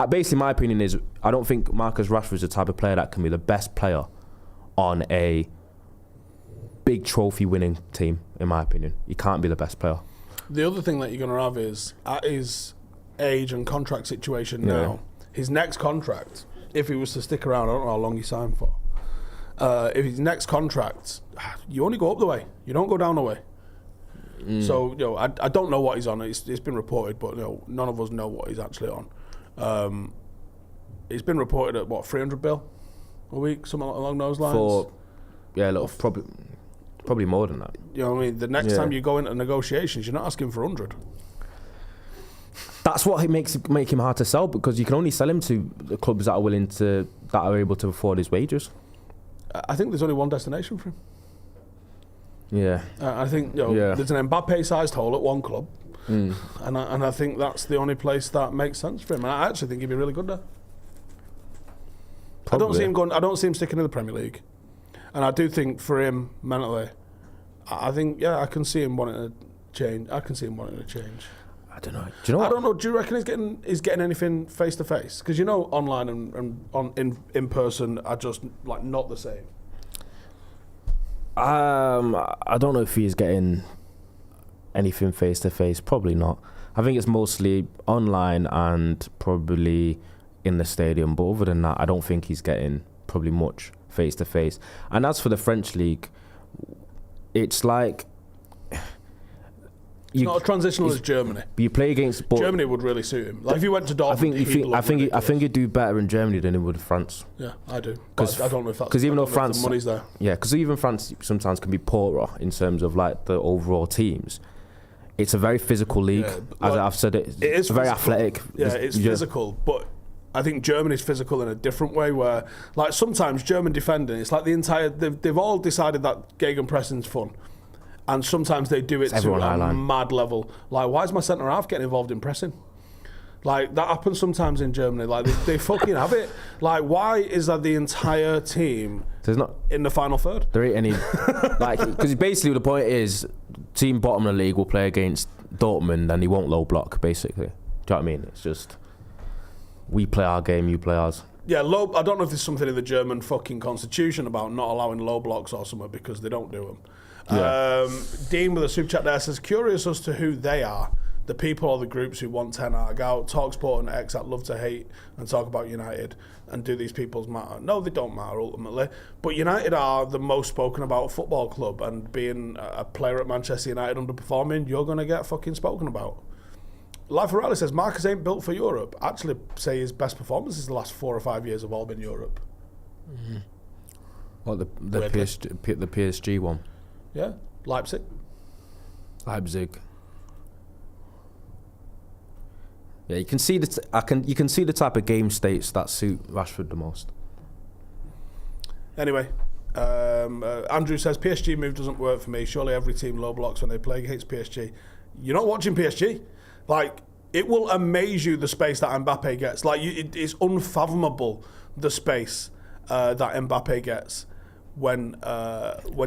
[SPEAKER 2] Basically, my opinion is I don't think Marcus Rashford is the type of player that can be the best player on a big trophy-winning team, in my opinion. He can't be the best player.
[SPEAKER 1] The other thing that you're going to have is, at his age and contract situation now, his next contract, if he was to stick around, I don't know how long he signed for. If his next contract, you only go up the way. You don't go down the way. So, I don't know what he's on. It's been reported, but none of us know what he's actually on. It's been reported at, what, 300 bill a week, something along those lines?
[SPEAKER 2] Probably more than that.
[SPEAKER 1] You know what I mean? The next time you go into negotiations, you're not asking for 100.
[SPEAKER 2] That's what make him hard to sell, because you can only sell him to the clubs that are able to afford his wages.
[SPEAKER 1] I think there's only one destination for him.
[SPEAKER 2] Yeah.
[SPEAKER 1] I think there's an Mbappe-sized hole at one club, and I think that's the only place that makes sense for him. And I actually think he'd be really good there. Probably. I don't see him sticking in the Premier League, and I do think for him mentally, I think I can see him wanting to change. I
[SPEAKER 2] I don't know. Do you know what?
[SPEAKER 1] I don't know. Do you reckon he's getting anything face to face? Because online and in person are just like not the same.
[SPEAKER 2] I don't know if he's getting anything face to face. Probably not. I think it's mostly online and probably in the stadium. But other than that, I don't think he's getting probably much face to face. And as for the French league, it's like
[SPEAKER 1] it's not as transitional as Germany.
[SPEAKER 2] You play against
[SPEAKER 1] Germany would really suit him. Like if he went to Dortmund,
[SPEAKER 2] I think he'd do better in Germany than he would in France.
[SPEAKER 1] Yeah, I do. Because I don't know if that's
[SPEAKER 2] because even though France,
[SPEAKER 1] the money's there.
[SPEAKER 2] Yeah, because even France sometimes can be poorer in terms of like the overall teams. It's a very physical league. Yeah, as I've said, it's very athletic.
[SPEAKER 1] Yeah, it's physical, but I think Germany's physical in a different way. Where like sometimes German defending, it's like they've all decided that gegenpressing's fun. And sometimes they do it to a mad level. Like, why is my centre half getting involved in pressing? Like, that happens sometimes in Germany. Like, they fucking have it. Like, why is that the entire team in the final third?
[SPEAKER 2] There ain't any... because basically the point is, team bottom of the league will play against Dortmund and he won't low block, basically. Do you know what I mean? It's just, we play our game, you play ours.
[SPEAKER 1] Yeah, I don't know if there's something in the German fucking constitution about not allowing low blocks or something, because they don't do them. Yeah. Dean with a super chat there says, curious as to who they are, the people or the groups who want Ten Hag out. TalkSport and X that love to hate and talk about United, and do these peoples matter? No, they don't matter ultimately, but United are the most spoken about football club, and being a player at Manchester United underperforming, you're going to get fucking spoken about. Life O'Reilly says, Marcus ain't built for Europe. Actually say his best performances the last 4 or 5 years have all been Europe.
[SPEAKER 2] Mm-hmm. What, the PSG one?
[SPEAKER 1] Yeah, Leipzig.
[SPEAKER 2] Yeah, you can see you can see the type of game states that suit Rashford the most.
[SPEAKER 1] Anyway, Andrew says PSG move doesn't work for me. Surely every team low blocks when they play against PSG. You're not watching PSG. Like, it will amaze you the space that Mbappe gets. Like, it's unfathomable the space that Mbappe gets. when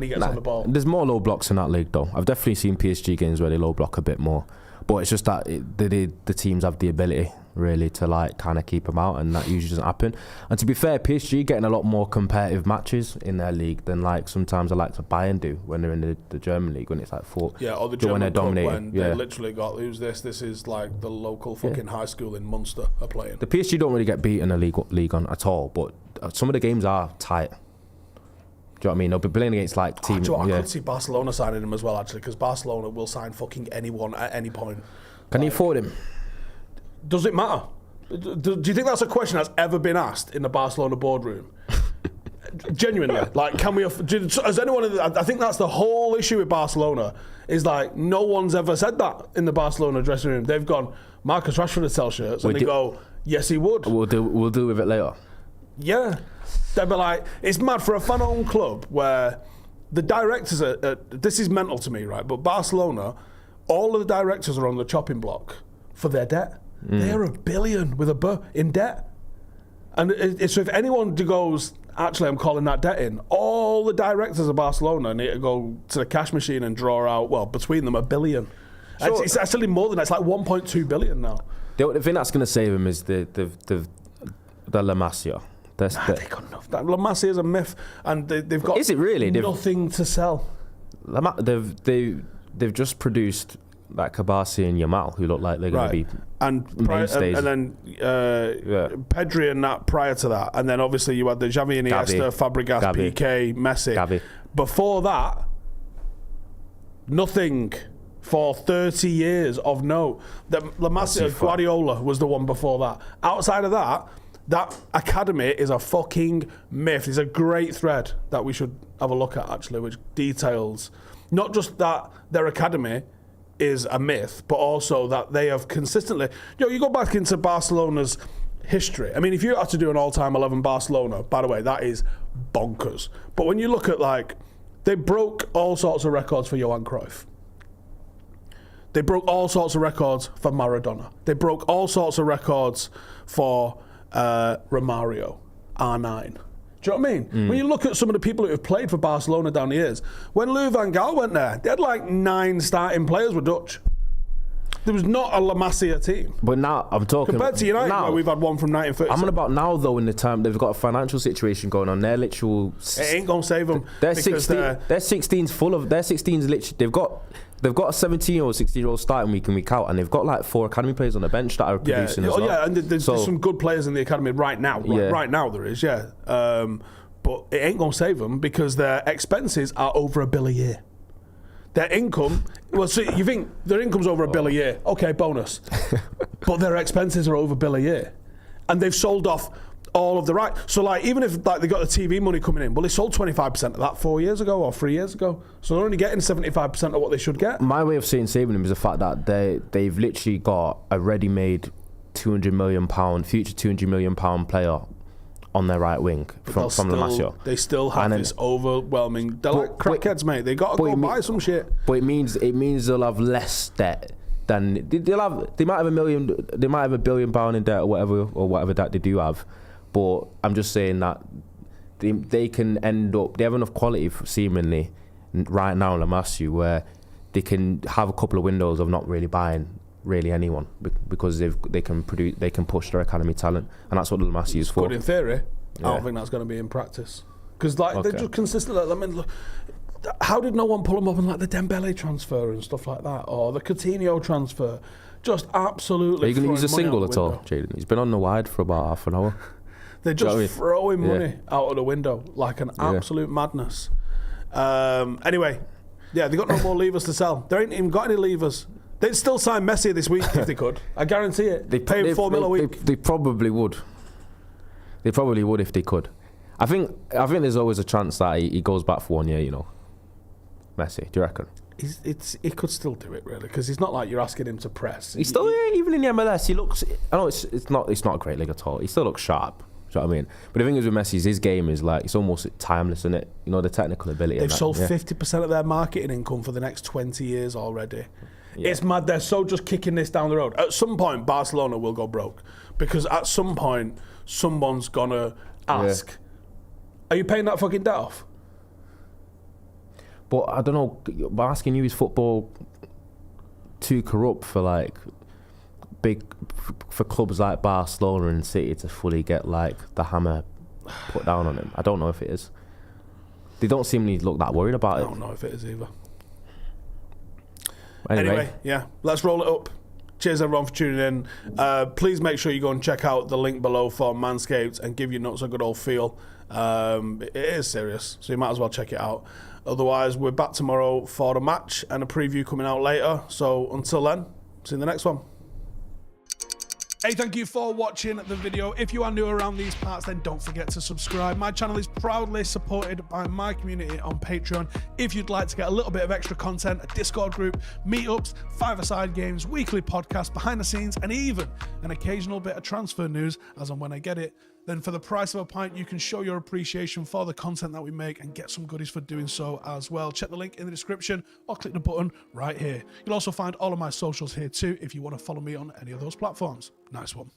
[SPEAKER 1] he gets on the ball.
[SPEAKER 2] There's more low blocks in that league, though. I've definitely seen PSG games where they low block a bit more, but it's just that the teams have the ability really to like kind of keep them out, and that usually doesn't happen. And to be fair, PSG getting a lot more competitive matches in their league than like sometimes I like to Bayern do when they're in the German league, when it's like
[SPEAKER 1] or the German Cup when
[SPEAKER 2] they
[SPEAKER 1] literally got who's this is like the local fucking high school in Munster are playing.
[SPEAKER 2] The PSG don't really get beat in a league on at all, but some of the games are tight. Do you know what I mean? They'll be playing against like teams.
[SPEAKER 1] I could see Barcelona signing him as well, actually, because Barcelona will sign fucking anyone at any point.
[SPEAKER 2] Can you afford him?
[SPEAKER 1] Does it matter? Do you think that's a question that's ever been asked in the Barcelona boardroom? Genuinely, like, can we? Has anyone? I think that's the whole issue with Barcelona. Is like no one's ever said that in the Barcelona dressing room. They've gone, Marcus Rashford would sell shirts, and they go, yes, he would.
[SPEAKER 2] We'll deal with it later.
[SPEAKER 1] Yeah, they'd be like, it's mad for a fan-owned club where the directors are. This is mental to me, right? But Barcelona, all of the directors are on the chopping block for their debt. They're $1 billion with a B in debt. And so if anyone goes, actually, I'm calling that debt in, all the directors of Barcelona need to go to the cash machine and draw out, well, between them, $1 billion. So it's actually more than that. It's like 1.2 billion now.
[SPEAKER 2] The thing that's going to save him is the La Masia.
[SPEAKER 1] They got enough. La Masia is a myth, and they've got
[SPEAKER 2] is it really?
[SPEAKER 1] Nothing to sell.
[SPEAKER 2] They've just produced like Kabasi and Yamal, who look like they're going to be mainstays.
[SPEAKER 1] And then Pedri and that prior to that, and then obviously you had the Xavi, Iniesta, Fabregas, Piqué, Messi.
[SPEAKER 2] Gavi.
[SPEAKER 1] Before that, nothing for 30 years of note. La Masia, Guardiola was the one before that. Outside of that academy is a fucking myth. It's a great thread that we should have a look at, actually, which details not just that their academy is a myth, but also that they have consistently... you go back into Barcelona's history. I mean, if you had to do an all-time 11 Barcelona, by the way, that is bonkers. But when you look at, like, they broke all sorts of records for Johan Cruyff. They broke all sorts of records for Maradona. They broke all sorts of records for Romario, R9. Do you know what I mean? When you look at some of the people who have played for Barcelona down the years, when Louis van Gaal went there, they had like 9 starting players were Dutch. There was not a La Masia team.
[SPEAKER 2] But now I'm talking
[SPEAKER 1] compared to United, where we've had one from 1930.
[SPEAKER 2] I'm on about now though. In the time they've got a financial situation going on, they're literal.
[SPEAKER 1] It ain't gonna save them.
[SPEAKER 2] Their 16's full of. Their 16's literally. They've got a 17-year-old, 16-year-old starting week in week out, and they've got like 4 academy players on the bench that are producing as well.
[SPEAKER 1] Yeah, and there's some good players in the academy right now. Right now there is, but it ain't gonna save them because their expenses are over $1 billion a year. Their income, so you think their income's over $1 billion a year? Okay, bonus. But their expenses are over $1 billion a year, and they've sold off all of the right. So like, even if like they got the TV money coming in, well, they sold 25% of that 4 years ago or 3 years ago. So they're only getting 75% of what they should get.
[SPEAKER 2] My way of saying saving them is the fact that they've literally got a ready-made £200 million future £200 million player on their right wing from La Masia.
[SPEAKER 1] They still have this overwhelming. They're like crackheads, mate. They got to go buy some shit.
[SPEAKER 2] But it means they'll have less debt than they might have $1 million. They might have £1 billion in debt or whatever that they do have. But I'm just saying that they can end up. They have enough quality seemingly right now in La Masia where they can have a couple of windows of not really buying really anyone because they can push their academy talent, and that's what La Masia is for.
[SPEAKER 1] Good in theory. I don't think that's going to be in practice because they're just consistently. I mean, look, how did no one pull them up on like the Dembele transfer and stuff like that, or the Coutinho transfer? Just absolutely.
[SPEAKER 2] Are you going to use a single at all, Jaden? He's been on the wide for about half an hour.
[SPEAKER 1] They're just throwing money out of the window like an absolute madness. Anyway, they got no more levers to sell. They ain't even got any levers. They'd still sign Messi this week if they could. I guarantee it. They pay him $4 million a week.
[SPEAKER 2] They probably would. They probably would if they could. I think there's always a chance that he goes back for 1 year. Messi. Do you reckon?
[SPEAKER 1] He could still do it really because he's not like you're asking him to press.
[SPEAKER 2] He's still even in the MLS. He looks. I know it's not a great league at all. He still looks sharp. Do you know what I mean? But the thing is with Messi, his game is like, it's almost timeless, isn't it? The technical ability.
[SPEAKER 1] They've sold 50% of their marketing income for the next 20 years already. Yeah. It's mad. They're so just kicking this down the road. At some point, Barcelona will go broke because at some point, someone's gonna ask, "Are you paying that fucking debt off?"
[SPEAKER 2] But I don't know. I'm asking you, is football too corrupt for like for clubs like Barcelona and City to fully get like the hammer put down on him? I don't know if it is. They don't seemingly look that worried about it.
[SPEAKER 1] I don't know if it is either.
[SPEAKER 2] Anyway,
[SPEAKER 1] yeah, let's roll it up. Cheers everyone for tuning in. Please make sure you go and check out the link below for Manscaped and give your nuts a good old feel. It is serious, so you might as well check it out. Otherwise, we're back tomorrow for a match and a preview coming out later. So until then, see you in the next one. Hey, thank you for watching the video. If you are new around these parts, then don't forget to subscribe. My channel is proudly supported by my community on Patreon. If you'd like to get a little bit of extra content, a Discord group, meetups, five-a-side games, weekly podcasts, behind the scenes, and even an occasional bit of transfer news as and when I get it, then for the price of a pint, you can show your appreciation for the content that we make and get some goodies for doing so as well. Check the link in the description or click the button right here. You'll also find all of my socials here too if you want to follow me on any of those platforms. Nice one.